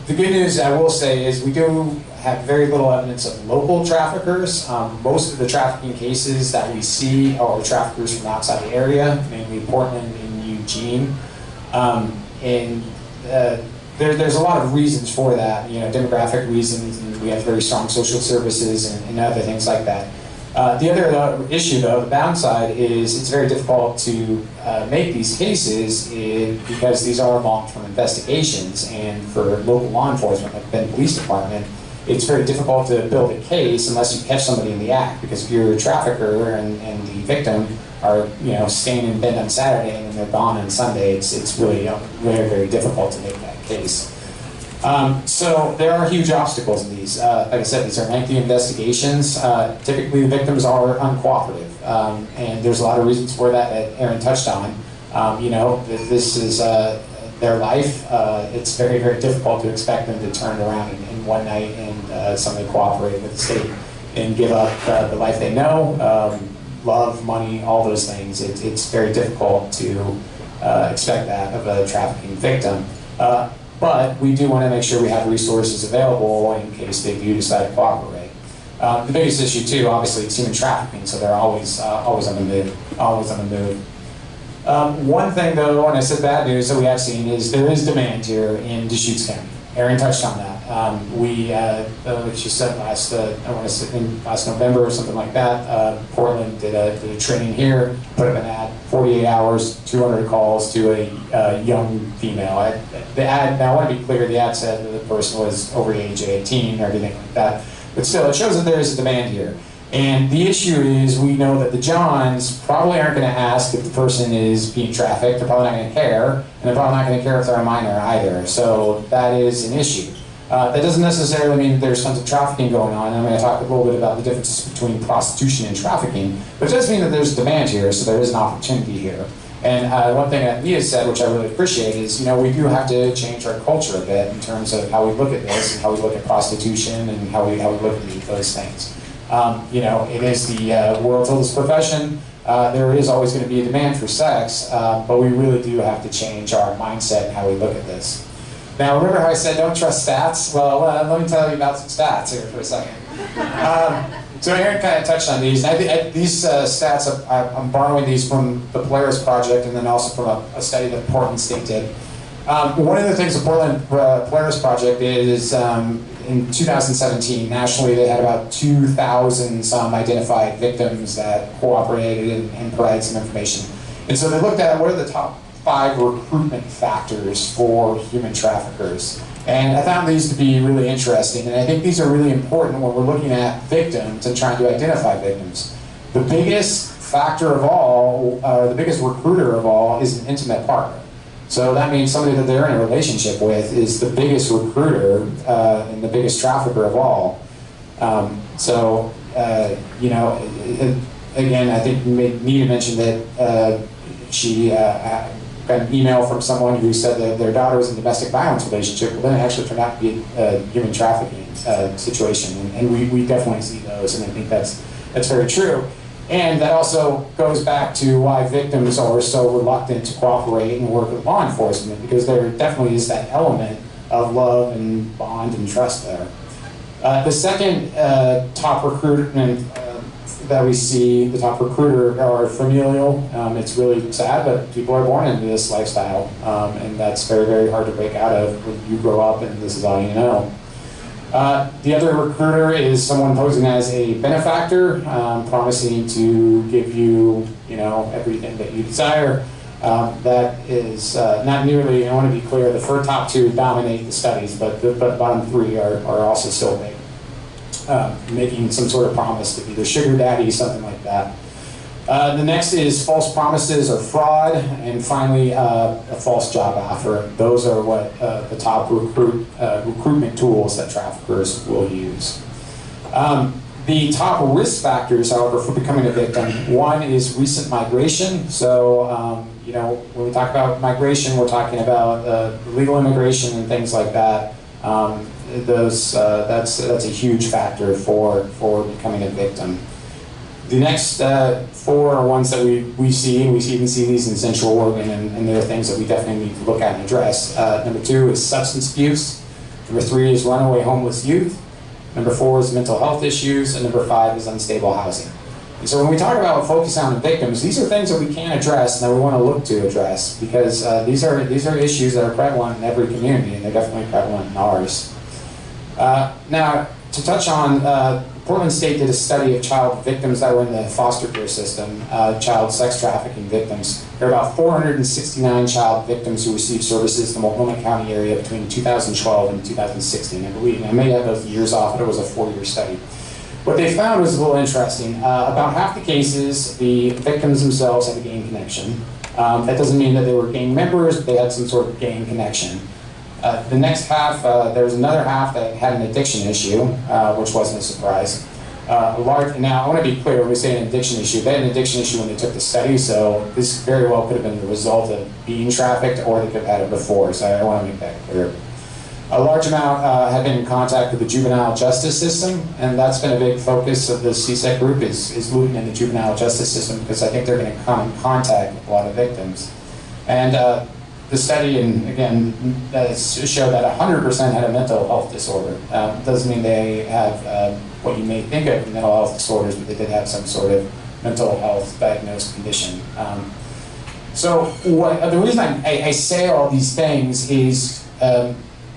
The good news I will say is we do have very little evidence of local traffickers. Most of the trafficking cases that we see are traffickers from outside the area, mainly Portland and Eugene. There's a lot of reasons for that, demographic reasons, and we have very strong social services and other things like that. The other issue, though, the downside is it's very difficult to make these cases because these are long-term investigations, and for local law enforcement, like the Bend Police Department, it's very difficult to build a case unless you catch somebody in the act, because if you're a trafficker and the victim are staying in Bend on Saturday and then they're gone on Sunday, it's really very, very difficult to make that case. So there are huge obstacles in these. Like I said, these are lengthy investigations. Typically the victims are uncooperative, and there's a lot of reasons for that Aaron touched on. This is their life. It's very, very difficult to expect them to turn around in one night and suddenly cooperate with the state and give up the life they know, love, money, all those things. It's very difficult to expect that of a trafficking victim. But we do want to make sure we have resources available in case they do decide to cooperate. The biggest issue too, obviously, is human trafficking, so they're always on the move. One thing though, and I said bad news that we have seen, is there is demand here in Deschutes County. Aaron touched on that. Like she said last November or something like that, Portland did a training here, put up an ad, 48 hours, 200 calls to a young female. The ad, now I want to be clear, the ad said that the person was over the age of 18 or anything like that, but still, it shows that there is a demand here. And the issue is, we know that the Johns probably aren't going to ask if the person is being trafficked. They're probably not going to care, and they're probably not going to care if they're a minor either. So that is an issue. That doesn't necessarily mean that there's tons of trafficking going on. I'm going to talk a little bit about the differences between prostitution and trafficking, but it does mean that there's demand here, so there is an opportunity here. And one thing that Mia said, which I really appreciate, is we do have to change our culture a bit in terms of how we look at this and how we look at prostitution and how we look at those things. It is the world's oldest profession. There is always going to be a demand for sex, but we really do have to change our mindset and how we look at this. Now, remember how I said don't trust stats? Well, let me tell you about some stats here for a second. So Aaron kind of touched on these. These stats, I'm borrowing these from the Polaris Project and then also from a study that Portland State did. One of the things the Portland Polaris Project did is in 2017, nationally, they had about 2,000 some identified victims that cooperated and provided some information. And so they looked at what are the top 5 recruitment factors for human traffickers. And I found these to be really interesting, and I think these are really important when we're looking at victims and trying to identify victims. The biggest factor of all, the biggest recruiter of all, is an intimate partner. So that means somebody that they're in a relationship with is the biggest recruiter and the biggest trafficker of all. Again, I think Nita mentioned that she got an email from someone who said that their daughter was in a domestic violence relationship, but then it actually turned out to be a human trafficking situation. And we definitely see those, and I think that's very true. And that also goes back to why victims are so reluctant to cooperate and work with law enforcement, because there definitely is that element of love and bond and trust there. The second top recruitment that we see, the top recruiter, are familial. It's really sad, but people are born into this lifestyle, and that's very, very hard to break out of when you grow up and this is all you know. The other recruiter is someone posing as a benefactor, promising to give you, everything that you desire. That is not nearly, I want to be clear, the first top 2 dominate the studies, but the bottom 3 are also still big. making some sort of promise to be their sugar daddy, something like that. The next is false promises or fraud, and finally a false job offer. Those are what the top recruitment tools that traffickers will use. The top risk factors, however, for becoming a victim, one is recent migration. So, you know, when we talk about migration, we're talking about legal immigration and things like that. That's a huge factor for becoming a victim. The next four are ones that we see, and we even see these in Central Oregon, and they're things that we definitely need to look at and address. Number 2 is substance abuse. Number 3 is runaway homeless youth. Number 4 is mental health issues, and number 5 is unstable housing. And so when we talk about focus on victims, these are things that we can address and that we want to look to address, because these are issues that are prevalent in every community, and they're definitely prevalent in ours. Now, to touch on, Portland State did a study of child victims that were in the foster care system, child sex trafficking victims. There are about 469 child victims who received services in the Multnomah County area between 2012 and 2016. I believe, I may have those years off, but it was a 4-year study. What they found was a little interesting. About half the cases, the victims themselves had a gang connection. That doesn't mean that they were gang members, but they had some sort of gang connection. The next half, there was another half that had an addiction issue, which wasn't a surprise. Now, I want to be clear, when we say an addiction issue, they had an addiction issue when they took the study, so this very well could have been the result of being trafficked, or they could have had it before, so I want to make that clear. A large amount have been in contact with the juvenile justice system, and that's been a big focus of the CSEC group, is looking in the juvenile justice system, because I think they're going to come in contact with a lot of victims. And the study, and again, showed that 100% had a mental health disorder. Doesn't mean they have what you may think of mental health disorders, but they did have some sort of mental health diagnosed condition. So the reason I say all these things is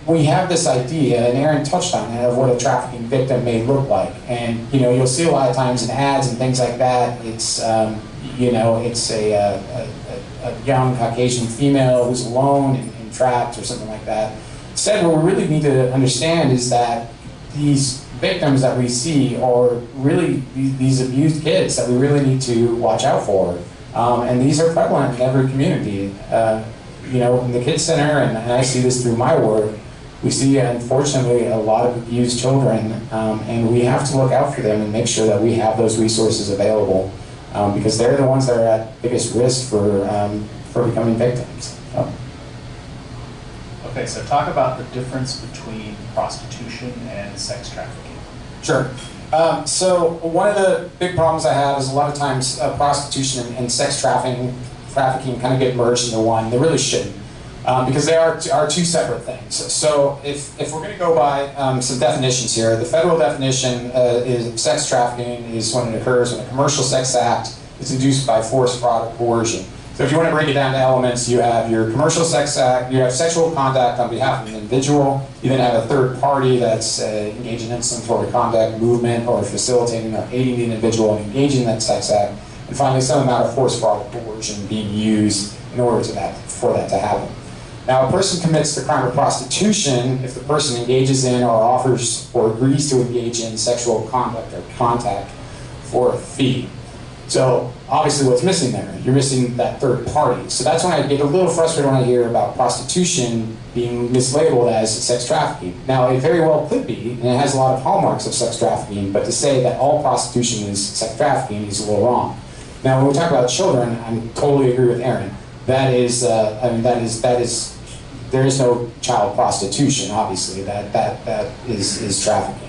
we have this idea, and Aaron touched on it, of what a trafficking victim may look like. And you know, you'll see a lot of times in ads and things like that, it's you know, it's a young Caucasian female who's alone and trapped or something like that. Instead, what we really need to understand is that these victims that we see are really these abused kids that we really need to watch out for. And these are prevalent in every community. You know, in the Kids Center, and I see this through my work, we see, unfortunately, a lot of abused children, and we have to look out for them and make sure that we have those resources available, because they're the ones that are at biggest risk for becoming victims. Okay, so talk about the difference between prostitution and sex trafficking. Sure. So one of the big problems I have is a lot of times prostitution and sex trafficking kind of get merged into one. They really shouldn't, because they are two separate things. So if we're going to go by some definitions here, the federal definition is sex trafficking is when it occurs when a commercial sex act is induced by force, fraud, or coercion. So if you want to break it down to elements, you have your commercial sex act, you have sexual contact on behalf of an individual, you then have a third party that's engaging in some sort of conduct, movement, or facilitating or aiding the individual in engaging in that sex act, and finally some amount of force, fraud, or coercion being used in order for that to happen. Now, a person commits the crime of prostitution if the person engages in or offers or agrees to engage in sexual conduct or contact for a fee. So obviously what's missing there? You're missing that third party. So that's when I get a little frustrated when I hear about prostitution being mislabeled as sex trafficking. Now, it very well could be, and it has a lot of hallmarks of sex trafficking, but to say that all prostitution is sex trafficking is a little wrong. Now, when we talk about children, I totally agree with Aaron. That is, there is no child prostitution, obviously. That is trafficking.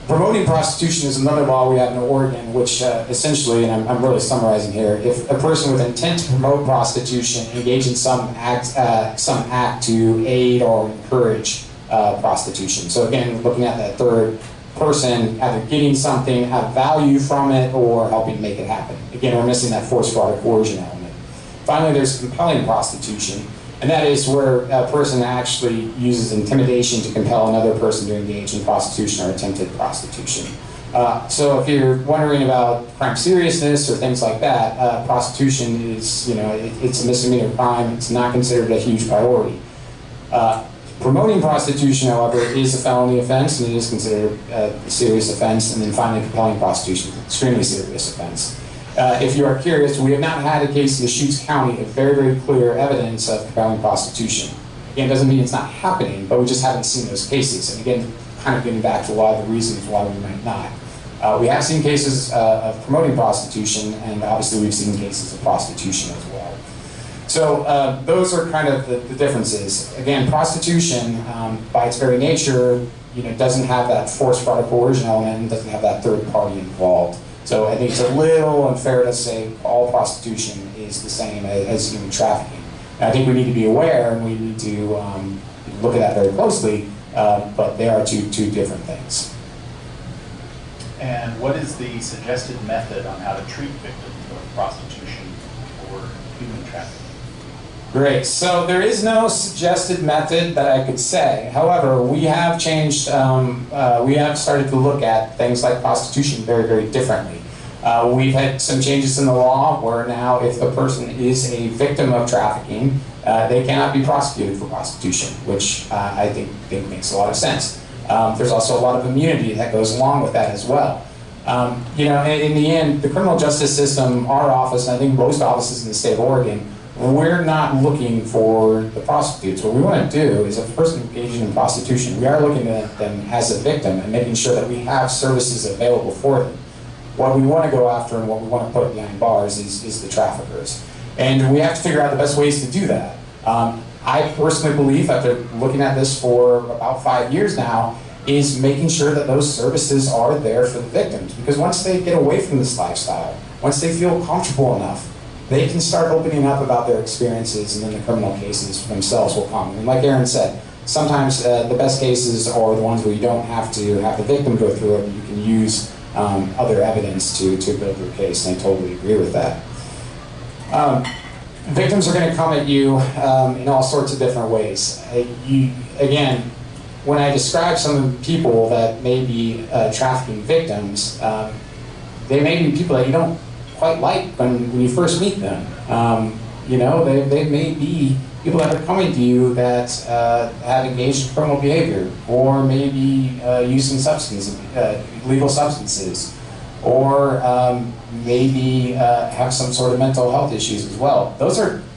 Promoting prostitution is another law we have in Oregon, which essentially, and I'm really summarizing here, if a person with intent to promote prostitution engage in some act to aid or encourage prostitution. So again, looking at that third person, either getting something, have value from it, or helping make it happen. Again, we're missing that force, fraud, or coercion element. Finally, there's compelling prostitution. And that is where a person actually uses intimidation to compel another person to engage in prostitution or attempted prostitution. So if you're wondering about crime seriousness or things like that, prostitution is, you know, it's a misdemeanor crime. It's not considered a huge priority. Promoting prostitution, however, is a felony offense, and it is considered a serious offense. And then finally, compelling prostitution, extremely serious offense. If you are curious, we have not had a case in Deschutes County of very, very clear evidence of compelling prostitution. Again, doesn't mean it's not happening, but we just haven't seen those cases. And again, kind of getting back to a lot of the reasons why we might not. We have seen cases of promoting prostitution, and obviously we've seen cases of prostitution as well. So those are kind of the differences. Again, prostitution, by its very nature, doesn't have that force, fraud, or coercion element, and doesn't have that third party involved. So I think it's a little unfair to say all prostitution is the same as human trafficking. And I think we need to be aware, and we need to look at that very closely, but they are two different things. And what is the suggested method on how to treat victims of prostitution or human trafficking? Great. So there is no suggested method that I could say. However, we have changed, we have started to look at things like prostitution very, very differently. We've had some changes in the law where now if the person is a victim of trafficking, they cannot be prosecuted for prostitution, which I think makes a lot of sense. There's also a lot of immunity that goes along with that as well. In the end, the criminal justice system, our office, and I think most offices in the state of Oregon, we're not looking for the prostitutes. What we want to do is if a person engaging in prostitution, we are looking at them as a victim and making sure that we have services available for them. What we want to go after and what we want to put behind bars is the traffickers. And we have to figure out the best ways to do that. I personally believe, after looking at this for about 5 years now, is making sure that those services are there for the victims. Because once they get away from this lifestyle, once they feel comfortable enough, they can start opening up about their experiences, and then the criminal cases themselves will come. And like Aaron said, sometimes the best cases are the ones where you don't have to have the victim go through it, but you can use other evidence to build your case, and I totally agree with that. Victims are going to come at you in all sorts of different ways. Again, when I describe some of the people that may be trafficking victims, they may be people that you don't quite like when you first meet them. They may be people that are coming to you that have engaged in criminal behavior, or maybe using illegal substances, or maybe have some sort of mental health issues as well.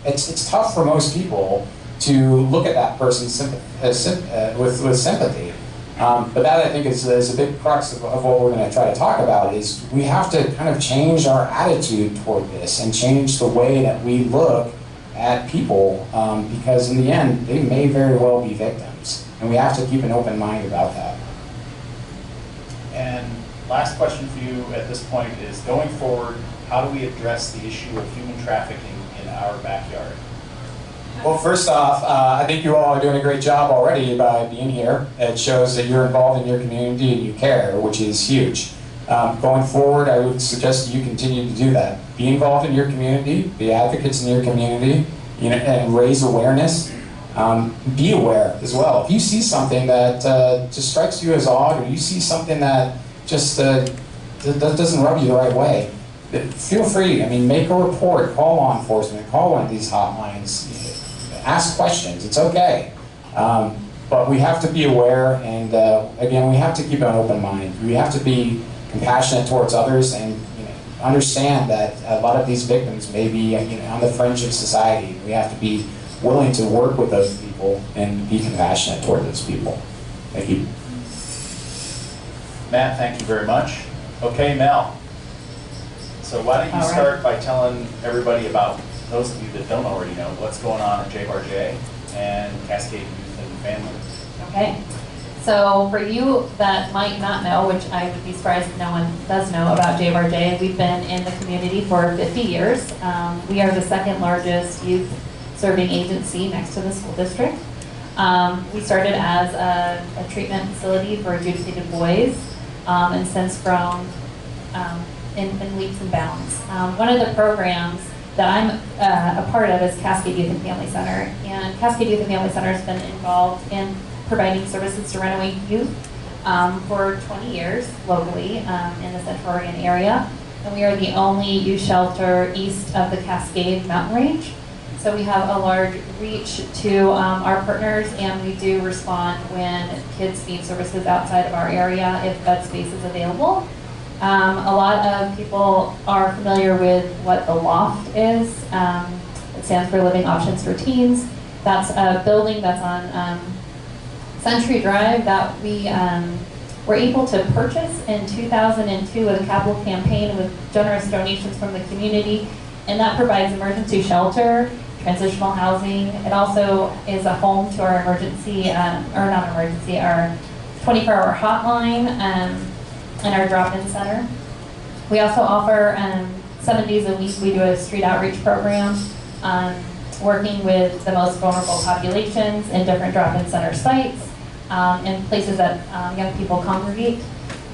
It's tough for most people to look at that person with sympathy. But that, I think, is a big crux of what we're going to try to talk about, is we have to kind of change our attitude toward this and change the way that we look at people, because in the end, they may very well be victims. And we have to keep an open mind about that. And last question for you at this point is, going forward, how do we address the issue of human trafficking in our backyard? Well, first off, I think you all are doing a great job already by being here. It shows that you're involved in your community and you care, which is huge. Going forward, I would suggest that you continue to do that. Be involved in your community, be advocates in your community, and raise awareness. Be aware as well. If you see something that just strikes you as odd, or you see something that just doesn't rub you the right way, feel free. make a report, call law enforcement, call one of these hotlines. Ask questions, it's okay. But we have to be aware, and again, we have to keep an open mind. We have to be compassionate towards others, and understand that a lot of these victims may be on the fringe of society. We have to be willing to work with those people and be compassionate toward those people. Thank you. Matt, thank you very much. Okay, Mel. So why don't you start by telling everybody about, those of you that don't already know, what's going on at JBarJ and Cascade Youth and Family. Okay. So for you that might not know, which I would be surprised if no one does know about JBarJ, we've been in the community for 50 years. We are the second largest youth serving agency next to the school district. We started as a treatment facility for adjudicated boys, and since grown in leaps and bounds. One of the programs that I'm a part of is Cascade Youth and Family Center. And Cascade Youth and Family Center has been involved in providing services to runaway youth for 20 years locally in the Central Oregon area. And we are the only youth shelter east of the Cascade Mountain Range. So we have a large reach to our partners, and we do respond when kids need services outside of our area if that space is available. A lot of people are familiar with what the LOFT is. It stands for Living Options for Teens. That's a building that's on Century Drive that we were able to purchase in 2002 with a capital campaign with generous donations from the community. And that provides emergency shelter, transitional housing. It also is a home to our emergency, or not emergency, our 24-hour hotline and our drop-in center. We also offer 7 days a week, we do a street outreach program, working with the most vulnerable populations in different drop-in center sites and places that young people congregate.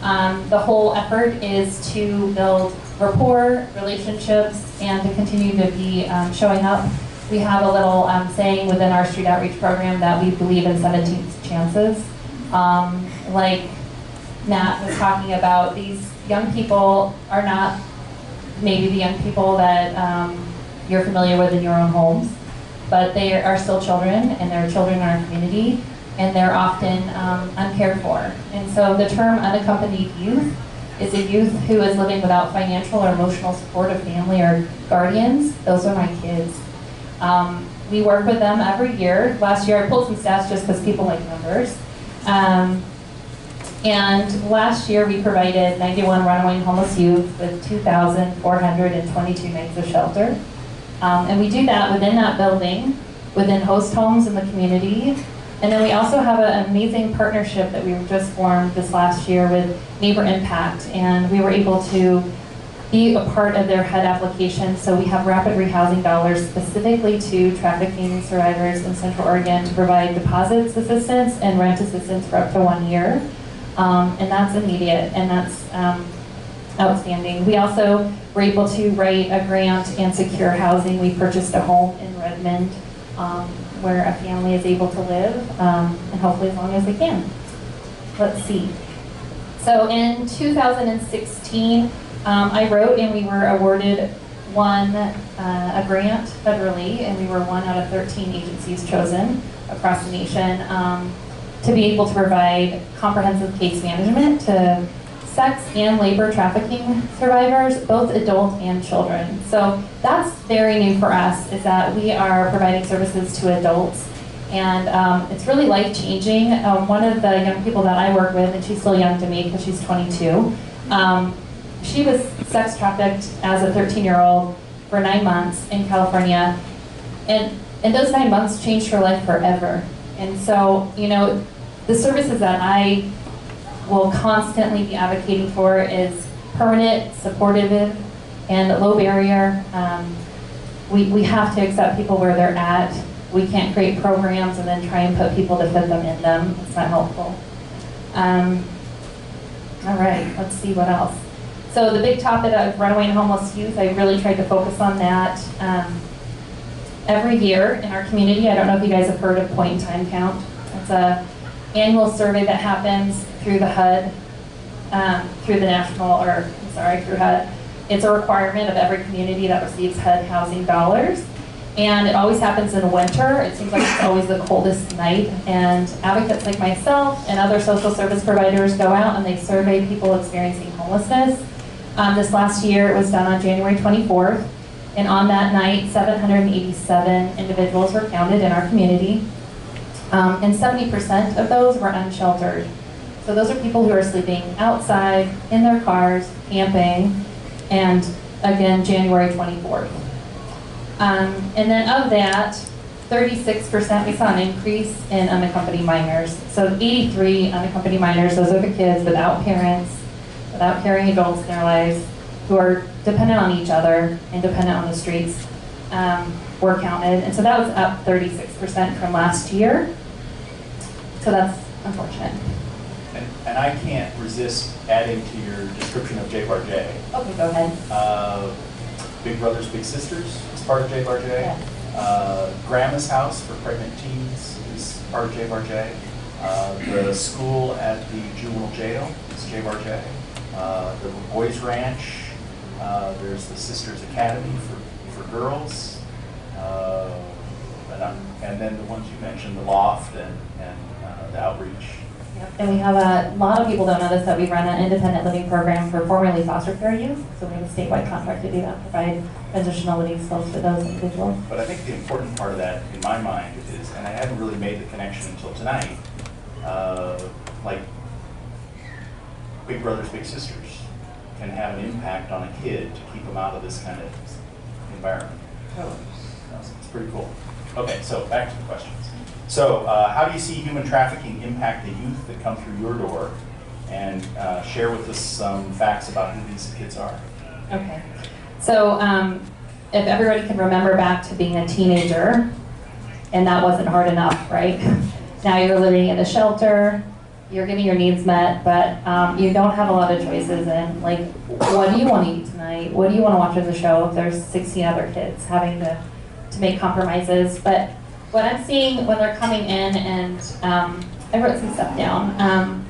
The whole effort is to build rapport, relationships, and to continue to be showing up. We have a little saying within our street outreach program that we believe in 17th chances. Like Matt was talking about, these young people are not maybe the young people that you're familiar with in your own homes, but they are still children, and they're children in our community, and they're often uncared for. And so the term unaccompanied youth is a youth who is living without financial or emotional support of family or guardians. Those are my kids. We work with them every year. Last year I pulled some stats just because people like numbers. And last year we provided 91 runaway and homeless youth with 2,422 nights of shelter. And we do that within that building, within host homes in the community. And then we also have an amazing partnership that we just formed this last year with Neighbor Impact, and we were able to be a part of their HUD application. So we have rapid rehousing dollars specifically to trafficking survivors in Central Oregon to provide deposits assistance and rent assistance for up to 1 year. And that's immediate, and that's outstanding. We also were able to write a grant and secure housing. We purchased a home in Redmond where a family is able to live, and hopefully as long as they can. Let's see. So in 2016, I wrote and we were awarded a grant federally, and we were one out of 13 agencies chosen across the nation to be able to provide comprehensive case management to sex and labor trafficking survivors, both adult and children. So that's very new for us, is that we are providing services to adults, and it's really life-changing. One of the young people that I work with, and she's still young to me because she's 22, she was sex trafficked as a 13-year-old for 9 months in California, and those 9 months changed her life forever. And so, you know, the services that I will constantly be advocating for is permanent, supportive, and low barrier. We have to accept people where they're at. We can't create programs and then try and put people to fit them in them. It's not helpful. All right, let's see what else. So the big topic of runaway and homeless youth, I really tried to focus on that. Every year in our community, I don't know if you guys have heard of point in time count. It's a annual survey that happens through the HUD, through HUD. It's a requirement of every community that receives HUD housing dollars. And it always happens in the winter. It seems like it's always the coldest night. And advocates like myself and other social service providers go out and they survey people experiencing homelessness. This last year it was done on January 24th. And on that night, 787 individuals were counted in our community. And 70% of those were unsheltered. So those are people who are sleeping outside, in their cars, camping, and again, January 24th. And then of that, 36%, we saw an increase in unaccompanied minors. So 83 unaccompanied minors, those are the kids without parents, without caring adults in their lives, who are dependent on each other and dependent on the streets, were counted. And so that was up 36% from last year. So that's unfortunate. And I can't resist adding to your description of JBARJ. Okay, go ahead. Big Brothers Big Sisters is part of JBARJ. Yeah. Grandma's House for Pregnant Teens is part of JBARJ. The school at the juvenile jail is JBARJ. The Boys Ranch, there's the Sisters Academy for girls. and then the ones you mentioned, the loft and the outreach. Yep. And we have a lot of people don't know this, that we run an independent living program for formerly foster care youth. So we have a statewide contract to do that, provide transitional living skills for those individuals. But I think the important part of that, in my mind, is, and I hadn't really made the connection until tonight, like big brothers, big sisters can have an impact on a kid to keep them out of this kind of environment. Totally. It's pretty cool. Okay, so back to the questions. So how do you see human trafficking impact the youth that come through your door? And share with us some facts about who these kids are. Okay. So if everybody can remember back to being a teenager, and that wasn't hard enough, right? Now you're living in a shelter, you're getting your needs met, but you don't have a lot of choices in, like, what do you want to eat tonight? What do you want to watch as a show if there's 16 other kids having to make compromises? But what I'm seeing when they're coming in, and I wrote some stuff down.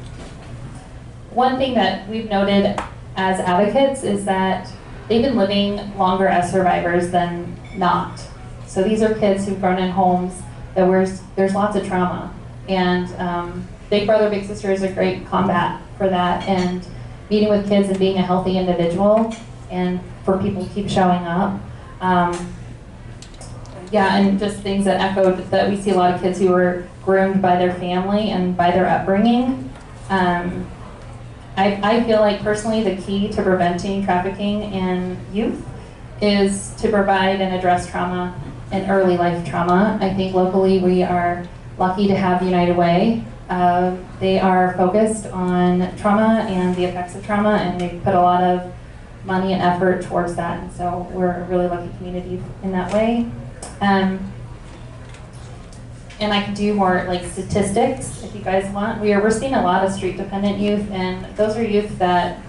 One thing that we've noted as advocates is that they've been living longer as survivors than not. So these are kids who've grown in homes that there's lots of trauma. And Big Brother, Big Sister is a great combat for that. And meeting with kids and being a healthy individual, and for people to keep showing up. Yeah, and just things that echoed that we see a lot of kids who were groomed by their family and by their upbringing. I feel like personally the key to preventing trafficking in youth is to provide and address trauma and early life trauma. I think locally we are lucky to have United Way. They are focused on trauma and the effects of trauma, and they put a lot of money and effort towards that, and so we're a really lucky community in that way. And I can do more like statistics if you guys want. We're seeing a lot of street dependent youth, and those are youth that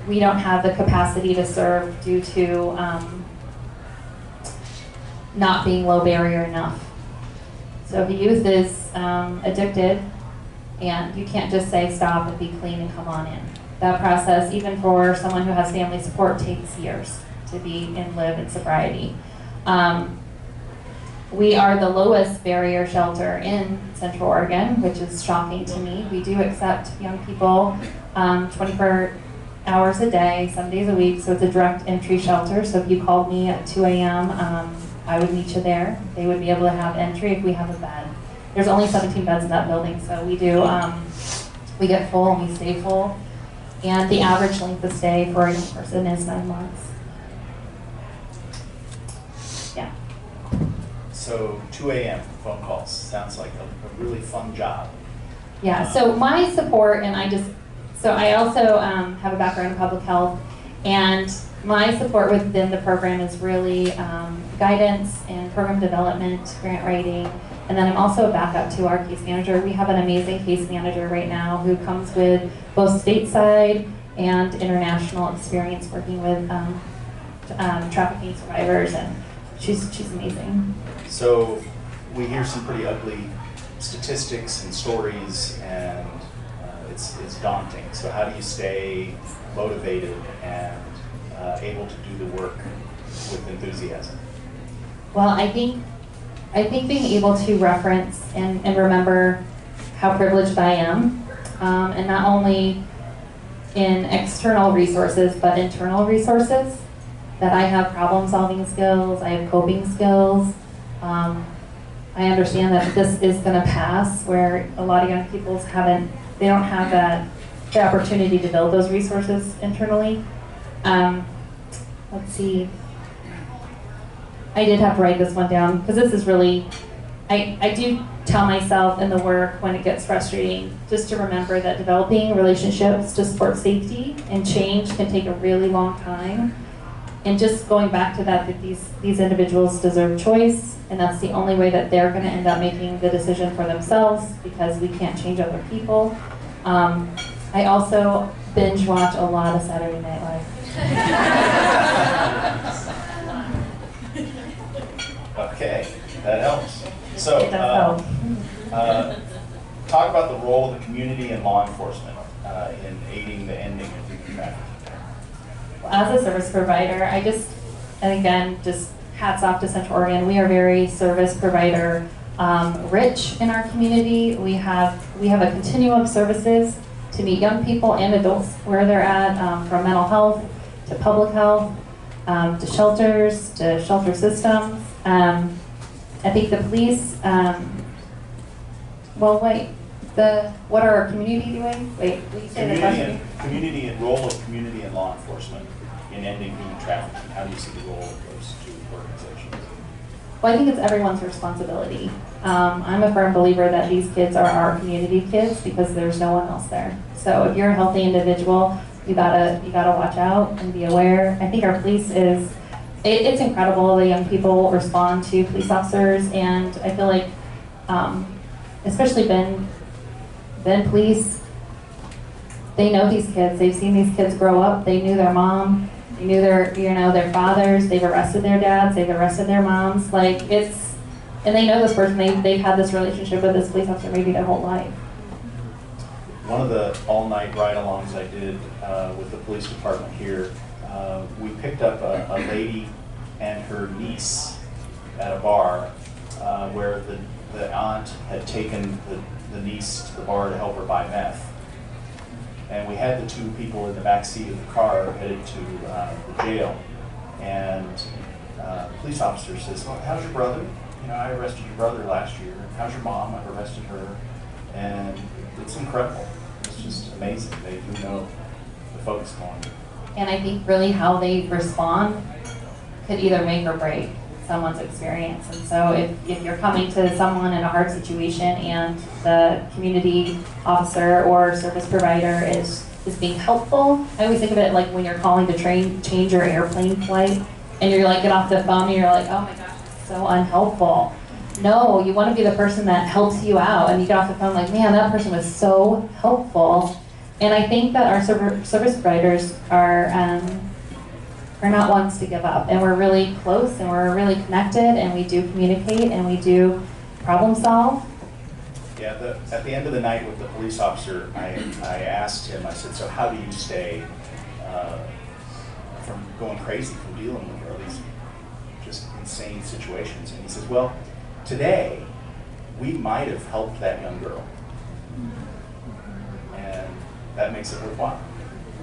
we don't have the capacity to serve due to not being low barrier enough. So the youth is addicted, and you can't just say stop and be clean and come on in. That process, even for someone who has family support, takes years to be and live in sobriety. We are the lowest barrier shelter in Central Oregon, which is shocking to me. We do accept young people 24 hours a day, 7 days a week, so it's a direct entry shelter. So if you called me at 2 a.m., I would meet you there. They would be able to have entry if we have a bed. There's only 17 beds in that building, so we do, we get full and we stay full. And the average length of stay for a young person is 9 months. Yeah. So 2 a.m. phone calls sounds like a really fun job. Yeah, so my support, and I also have a background in public health, and my support within the program is really guidance and program development, grant writing, and then I'm also a backup to our case manager. We have an amazing case manager right now who comes with both stateside and international experience working with trafficking survivors, and she's amazing. So we hear some pretty ugly statistics and stories, and it's daunting. So how do you stay motivated and able to do the work with enthusiasm? Well, I think being able to reference and remember how privileged I am, and not only in external resources, but internal resources, that I have problem-solving skills, I have coping skills. I understand that this is going to pass, where a lot of young people they don't have the opportunity to build those resources internally. Let's see. I did have to write this one down, because this is really, I do tell myself in the work when it gets frustrating, just to remember that developing relationships to support safety and change can take a really long time. And just going back to that these individuals deserve choice, and that's the only way that they're going to end up making the decision for themselves, because we can't change other people. I also binge watch a lot of Saturday Night Live. Okay, that helps. So, It does help. talk about the role of the community and law enforcement in aiding the ending of human trafficking. As a service provider, and again, just hats off to Central Oregon. We are very service provider rich in our community. We have a continuum of services to meet young people and adults where they're at, from mental health to public health, to shelters, to shelter systems. I think the police, what are our community doing? Wait, will you say the question? Community and role of community and law enforcement in ending human trafficking. How do you see the role of those two organizations? Well, I think it's everyone's responsibility. I'm a firm believer that these kids are our community kids because there's no one else there. So if you're a healthy individual, you gotta watch out and be aware. I think our police it's incredible the young people respond to police officers, and I feel like, especially Ben police, they know these kids. They've seen these kids grow up. They knew their mom. They knew their fathers. They've arrested their dads. They've arrested their moms. And they know this person. They've had this relationship with this police officer maybe their whole life. One of the all-night ride-alongs I did with the police department here, we picked up a lady and her niece at a bar where the aunt had taken the niece to the bar to help her buy meth. And we had the two people in the back seat of the car headed to the jail. And the police officer says, "Well, how's your brother? You know, I arrested your brother last year. How's your mom? I've arrested her." And it's incredible. It's just amazing. They do know the folks going. And I think really how they respond could either make or break someone's experience. And so if you're coming to someone in a hard situation and the community officer or service provider is being helpful, I always think of it like when you're calling to change your airplane flight and you're like, get off the phone and you're like, oh my gosh, it's so unhelpful. No, you want to be the person that helps you out, and you get off the phone like, man, that person was so helpful. And I think that our service providers are not ones to give up, and we're really close, and we're really connected, and we do communicate, and we do problem solve. Yeah, at the end of the night with the police officer, I asked him, I said, so how do you stay from going crazy, from dealing with all these just insane situations? And he says, well, today, we might have helped that young girl. And that makes it worthwhile.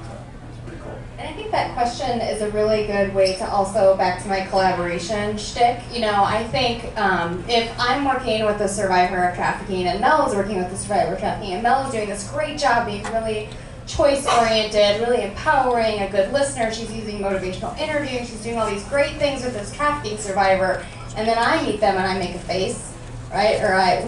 So it's pretty cool. And I think that question is a really good way to also, back to my collaboration shtick. You know, I think if I'm working with a survivor of trafficking and Mel is working with a survivor of trafficking and Mel is doing this great job being really choice-oriented, really empowering, a good listener, she's using motivational interviewing, she's doing all these great things with this trafficking survivor, and then I meet them and I make a face, right? Or I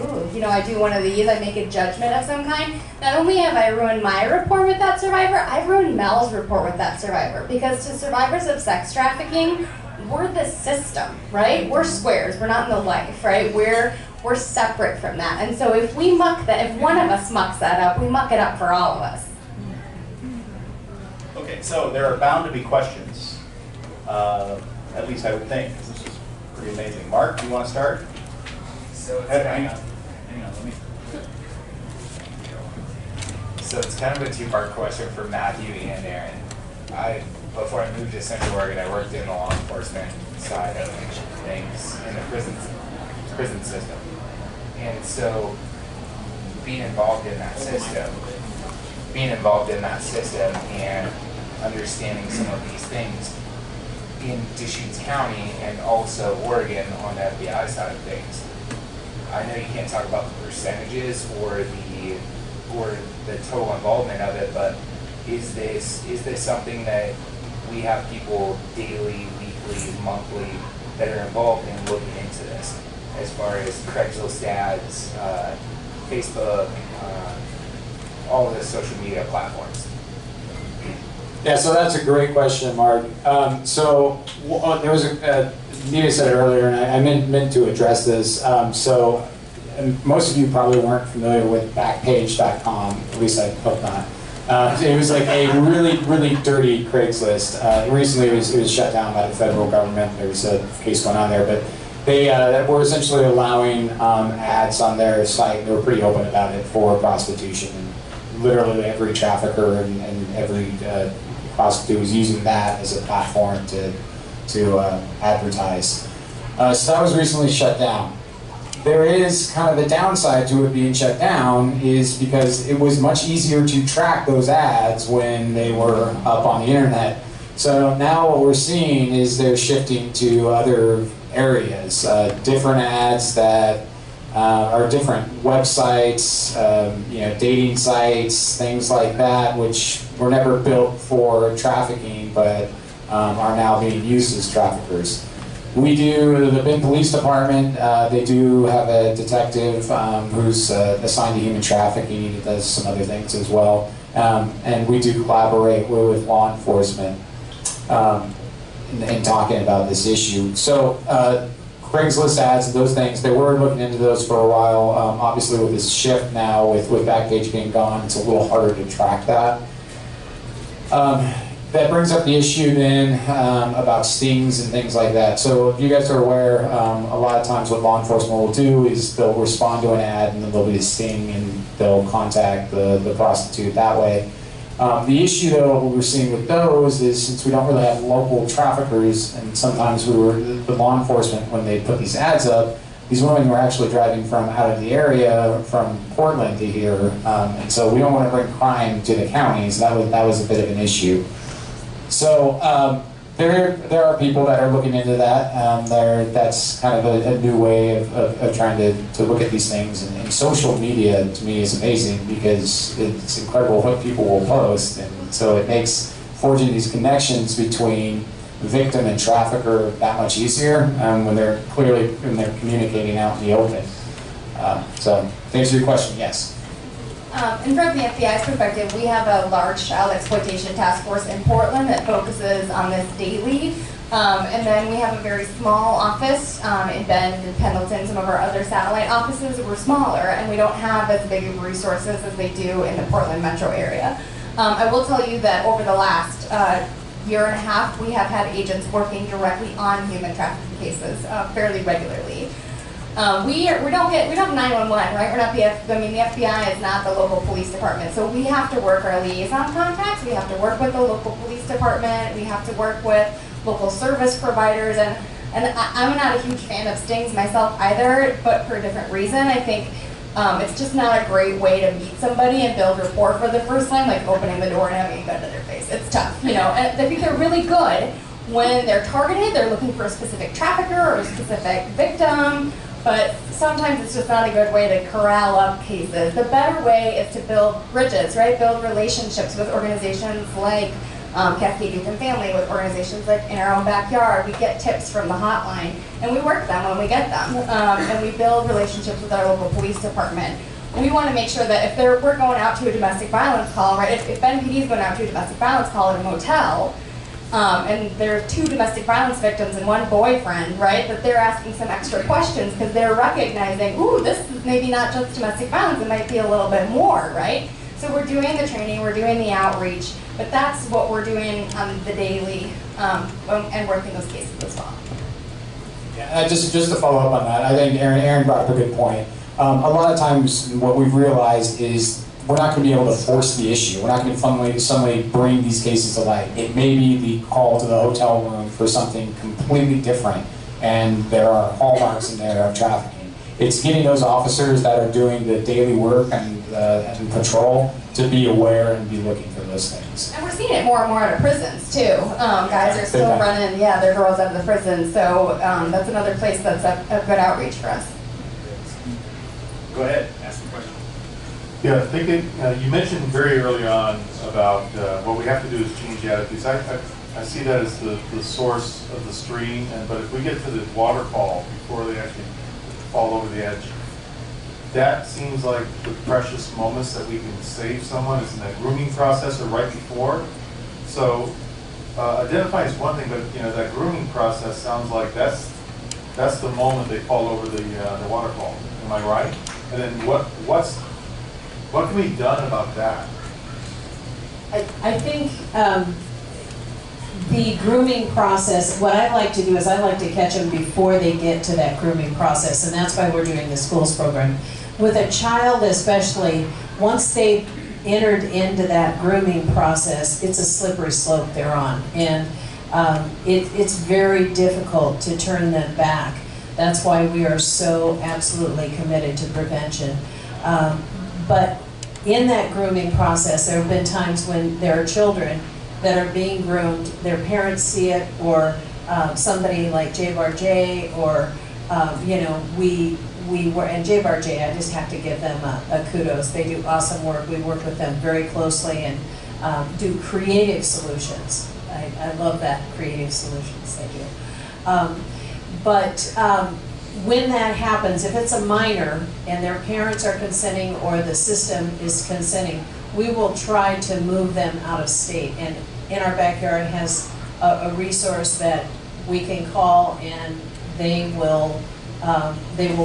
do one of these, I make a judgment of some kind. Not only have I ruined my rapport with that survivor, I've ruined Mel's rapport with that survivor. Because to survivors of sex trafficking, we're the system, right? We're squares, we're not in the life, right? We're separate from that. And so if we muck that, if one of us mucks that up, we muck it up for all of us. Okay, so there are bound to be questions, at least I would think, because this is pretty amazing. Mark, do you want to start? So it's kind of a two-part question for Matthew and Aaron. Before I moved to Central Oregon, I worked in the law enforcement side of things in the prison system. And so being involved in that system and understanding some of these things in Deschutes County and also Oregon on the FBI side of things, I know you can't talk about the percentages or the total involvement of it, but is this something that we have people daily, weekly, monthly that are involved in looking into this, as far as Craigslist ads, Facebook, all of the social media platforms? Yeah, so that's a great question, Mark. There was Nita said it earlier, and I meant to address this. Most of you probably weren't familiar with Backpage.com, at least I hope not. It was like a really, really dirty Craigslist. Recently it was shut down by the federal government. There was a case going on there, but they were essentially allowing ads on their site. They were pretty open about it for prostitution. And literally every trafficker and every prostitute was using that as a platform to advertise. So that was recently shut down. There is kind of a downside to it being shut down is because it was much easier to track those ads when they were up on the internet. So now what we're seeing is they're shifting to other areas, different ads that are different websites, dating sites, things like that, which were never built for trafficking, but are now being used as traffickers. We do, the Bend Police Department, they do have a detective who's assigned to human trafficking. He does some other things as well. And we do collaborate with law enforcement in talking about this issue. So Craigslist ads and those things, they were looking into those for a while. Obviously with this shift now, with Backpage being gone, it's a little harder to track that. That brings up the issue then about stings and things like that. So if you guys are aware, a lot of times what law enforcement will do is they'll respond to an ad and then there'll be a sting and they'll contact the prostitute that way. The issue though, what we're seeing with those is since we don't really have local traffickers, and sometimes the law enforcement, when they put these ads up, these women were actually driving from out of the area, from Portland to here, and so we don't want to bring crime to the counties. That was a bit of an issue. So there are people that are looking into that. That's kind of a new way of trying to look at these things. And social media, to me, is amazing because it's incredible what people will post. And so it makes forging these connections between victim and trafficker that much easier when they're communicating out in the open. So to answer your question, yes. And from the FBI's perspective, we have a large child exploitation task force in Portland that focuses on this daily. And then we have a very small office in Bend and Pendleton. Some of our other satellite offices were smaller, and we don't have as big of resources as they do in the Portland metro area. I will tell you that over the last year and a half, we have had agents working directly on human trafficking cases fairly regularly. We don't have 911, right? We're not the FBI is not the local police department, so we have to work our liaison contacts. We have to work with the local police department. We have to work with local service providers, and I'm not a huge fan of stings myself either, but for a different reason. I think it's just not a great way to meet somebody and build rapport for the first time, like opening the door and having a gun to their face. It's tough, and I think they're really good when they're targeted. They're looking for a specific trafficker or a specific victim. But sometimes it's just not a good way to corral up cases. The better way is to build bridges, right? Build relationships with organizations like Cascade Youth and Family, with organizations like In Our Own Backyard. We get tips from the hotline, and we work them when we get them. And we build relationships with our local police department. We want to make sure that if we're going out to a domestic violence call, right? If Ben PD is going out to a domestic violence call at a motel, and there are 2 domestic violence victims and 1 boyfriend, right, that they're asking some extra questions because they're recognizing, ooh, this is maybe not just domestic violence, it might be a little bit more, right? So we're doing the training, we're doing the outreach, but that's what we're doing on the daily and working those cases as well. Yeah, just to follow up on that, I think Aaron brought up a good point. A lot of times what we've realized is we're not going to be able to force the issue. We're not going to suddenly bring these cases to light. It may be the call to the hotel room for something completely different, and there are hallmarks in there of trafficking. It's getting those officers that are doing the daily work and patrol to be aware and be looking for those things. And we're seeing it more and more out of prisons too. Guys are still running, their girls out of the prison, so that's another place that's a good outreach for us. Go ahead, ask the question. Yeah, thinking, you mentioned very early on about what we have to do is change the attitudes. I see that as the source of the stream, but if we get to the waterfall before they actually fall over the edge, that seems like the precious moments that we can save someone is in that grooming process or right before. So identify is one thing, but that grooming process sounds like that's the moment they fall over the waterfall. Am I right? And then what can be done about that? I think the grooming process, what I like to do is I like to catch them before they get to that grooming process, and that's why we're doing the schools program. With a child especially, once they've entered into that grooming process, it's a slippery slope they're on. And it's very difficult to turn them back. That's why we are so absolutely committed to prevention. But in that grooming process, there have been times when there are children that are being groomed, their parents see it, or somebody like JBarJ, or you know, we were, and JBarJ, I just have to give them a kudos. They do awesome work. We work with them very closely and do creative solutions. I love that, creative solutions they do. When that happens, if it's a minor and their parents are consenting or the system is consenting, we will try to move them out of state. And In Our Backyard has a resource that we can call, and they will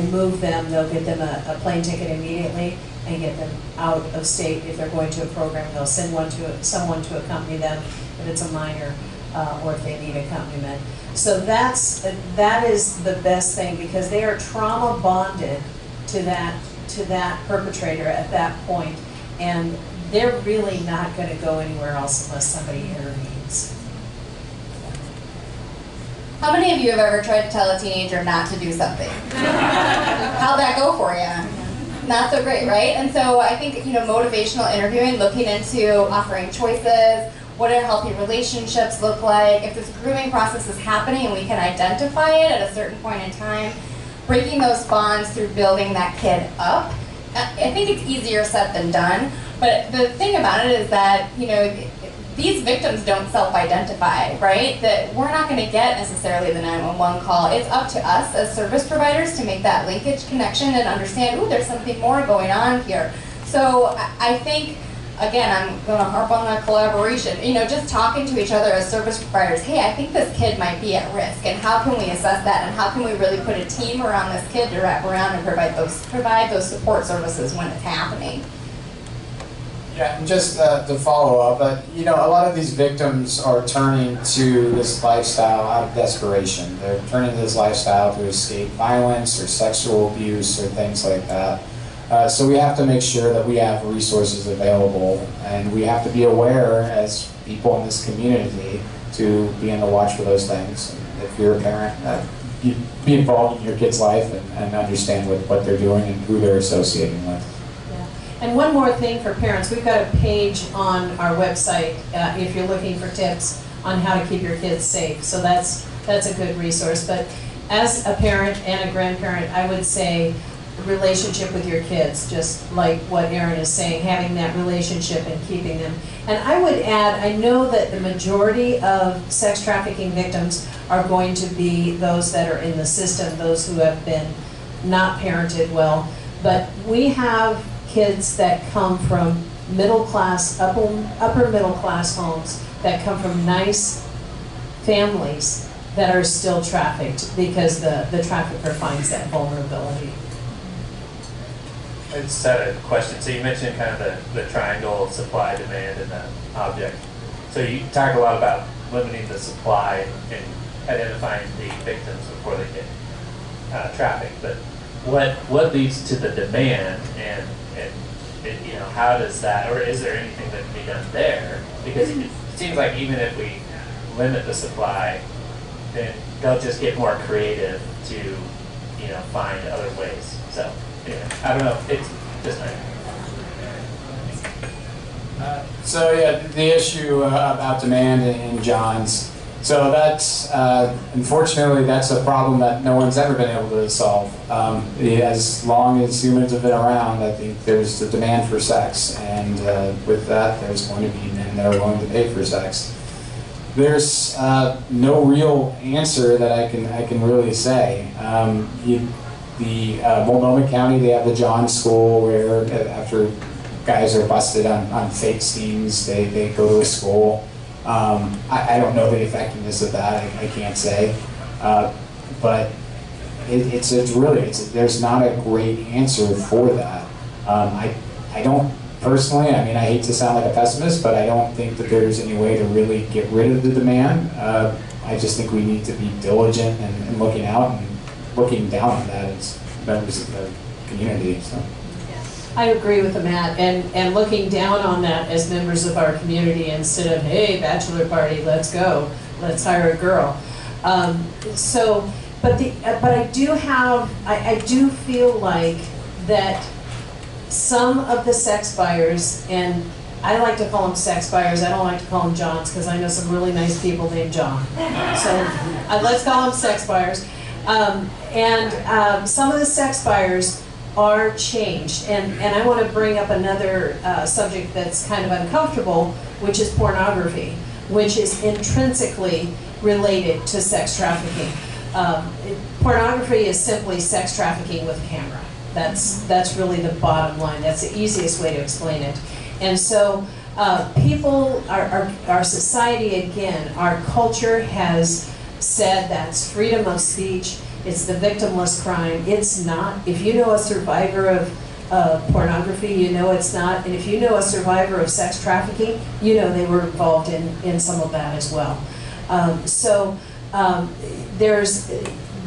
move them. They'll get them a plane ticket immediately and get them out of state. If they're going to a program, they'll send someone to accompany them if it's a minor, or if they need accompaniment. So that is the best thing, because they are trauma bonded to that perpetrator at that point, and they're really not going to go anywhere else unless somebody intervenes. How many of you have ever tried to tell a teenager not to do something? How'd that go for you? Not so great, right? And so I think, you know, motivational interviewing, looking into offering choices, what do healthy relationships look like, if this grooming process is happening and we can identify it at a certain point in time, breaking those bonds through building that kid up. I think it's easier said than done, but the thing about it is that, you know, these victims don't self-identify, right? That we're not going to get necessarily the 911 call. It's up to us as service providers to make that linkage connection and understand, ooh, there's something more going on here. So I think, again, I'm going to harp on that collaboration. You know, just talking to each other as service providers, hey, I think this kid might be at risk, and how can we assess that, and how can we really put a team around this kid to wrap around and provide those support services when it's happening. Yeah, and just to follow up, but you know, a lot of these victims are turning to this lifestyle out of desperation. They're turning to this lifestyle to escape violence or sexual abuse or things like that. So we have to make sure that we have resources available, and we have to be aware as people in this community to be on the watch for those things. And if you're a parent, you be involved in your kid's life and understand what they're doing and who they're associating with. And one more thing for parents, we've got a page on our website if you're looking for tips on how to keep your kids safe. So that's a good resource. But as a parent and a grandparent, I would say relationship with your kids, just like what Erin is saying, having that relationship and keeping them. And I would add, I know that the majority of sex trafficking victims are going to be those that are in the system, those who have been not parented well. But we have kids that come from middle class, upper middle class homes, that come from nice families that are still trafficked because the trafficker finds that vulnerability. I just had a question. So you mentioned kind of the triangle of supply, demand, and the object. So you talk a lot about limiting the supply and identifying the victims before they get trafficked. But what leads to the demand, and you know, how does that, or is there anything that can be done there? Because it seems like even if we limit the supply, then they'll just get more creative to, you know, find other ways. So anyway, I don't know. It's just my. So yeah, the issue about demand in John's. So that's, unfortunately, that's a problem that no one's ever been able to solve. As long as humans have been around, I think there's the demand for sex, and with that, there's going to be men that are willing to pay for sex. There's no real answer that I can really say. Multnomah County, they have the John School, where after guys are busted on fake stings, they go to a school. I don't know the effectiveness of that. I can't say, but there's not a great answer for that. I don't personally. I mean, I hate to sound like a pessimist, but I don't think that there's any way to really get rid of the demand. I just think we need to be diligent and looking out and looking down on that as members of the community. So. I agree with Matt, and looking down on that as members of our community instead of, hey, bachelor party, let's go. let's hire a girl. But I do feel like that some of the sex buyers, and I like to call them sex buyers, I don't like to call them Johns, because I know some really nice people named John. So let's call them sex buyers. Some of the sex buyers are changed. And I want to bring up another subject that's kind of uncomfortable, which is pornography, which is intrinsically related to sex trafficking. Pornography is simply sex trafficking with a camera. That's really the bottom line. That's the easiest way to explain it. And so people, our society, again, our culture has said that's freedom of speech. It's the victimless crime. It's not. If you know a survivor of pornography, you know it's not. And if you know a survivor of sex trafficking, you know they were involved in some of that as well.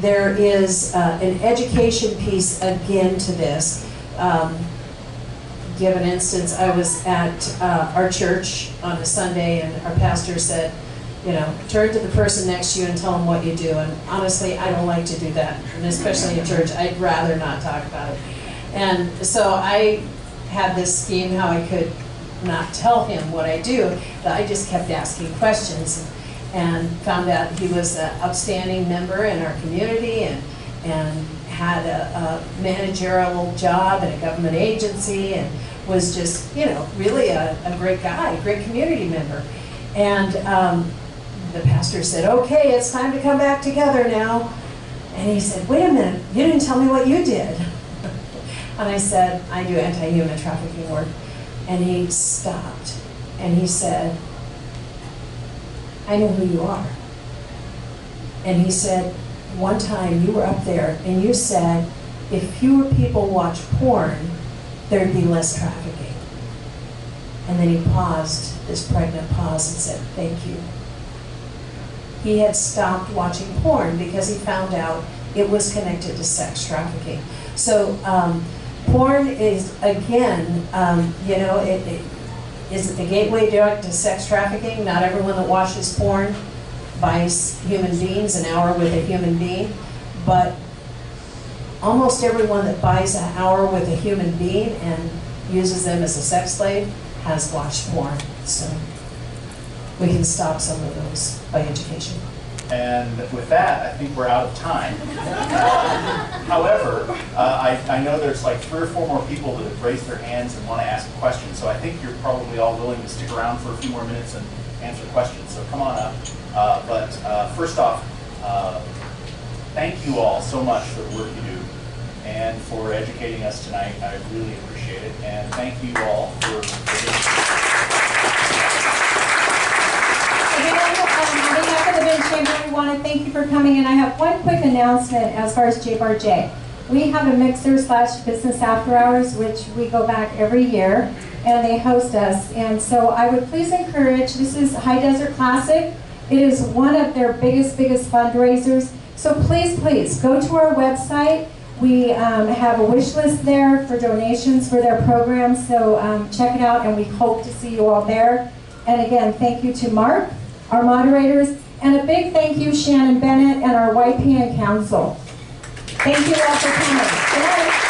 There is an education piece again to this. Give an instance, I was at our church on a Sunday and our pastor said, you know, turn to the person next to you and tell them what you do. And honestly, I don't like to do that, and especially in church. I'd rather not talk about it. And so I had this scheme how I could not tell him what I do, but I just kept asking questions and found out he was an upstanding member in our community and had a managerial job in a government agency and was just, you know, really a great guy, a great community member. And the pastor said, okay, it's time to come back together now. And he said, wait a minute, you didn't tell me what you did. And I said, I do anti-human trafficking work. And he stopped and he said, I know who you are. And he said, one time you were up there and you said, if fewer people watch porn, there'd be less trafficking. And then he paused, this pregnant pause, and said, thank you. He had stopped watching porn because he found out it was connected to sex trafficking. So porn is, again, you know, is it the gateway drug to sex trafficking? Not everyone that watches porn buys human beings, an hour with a human being, but almost everyone that buys an hour with a human being and uses them as a sex slave has watched porn. So we can stop some of those by education. And with that, I think we're out of time. However, I know there's like 3 or 4 more people that have raised their hands and want to ask a question. So I think you're probably all willing to stick around for a few more minutes and answer questions. So come on up. First off, thank you all so much for the work you do and for educating us tonight. I really appreciate it. And thank you all for On behalf of the Bench Chamber, we want to thank you for coming, and I have one quick announcement as far as JBarJ. We have a mixer/business after hours, which we go back every year, and they host us. And so I would please encourage, this is High Desert Classic. It is one of their biggest fundraisers. So please, go to our website. We have a wish list there for donations for their programs, so check it out, and we hope to see you all there. And again, thank you to Mark, our moderators, and a big thank you, Shannon Bennett, and our YPN Council. Thank you all for coming. Good night.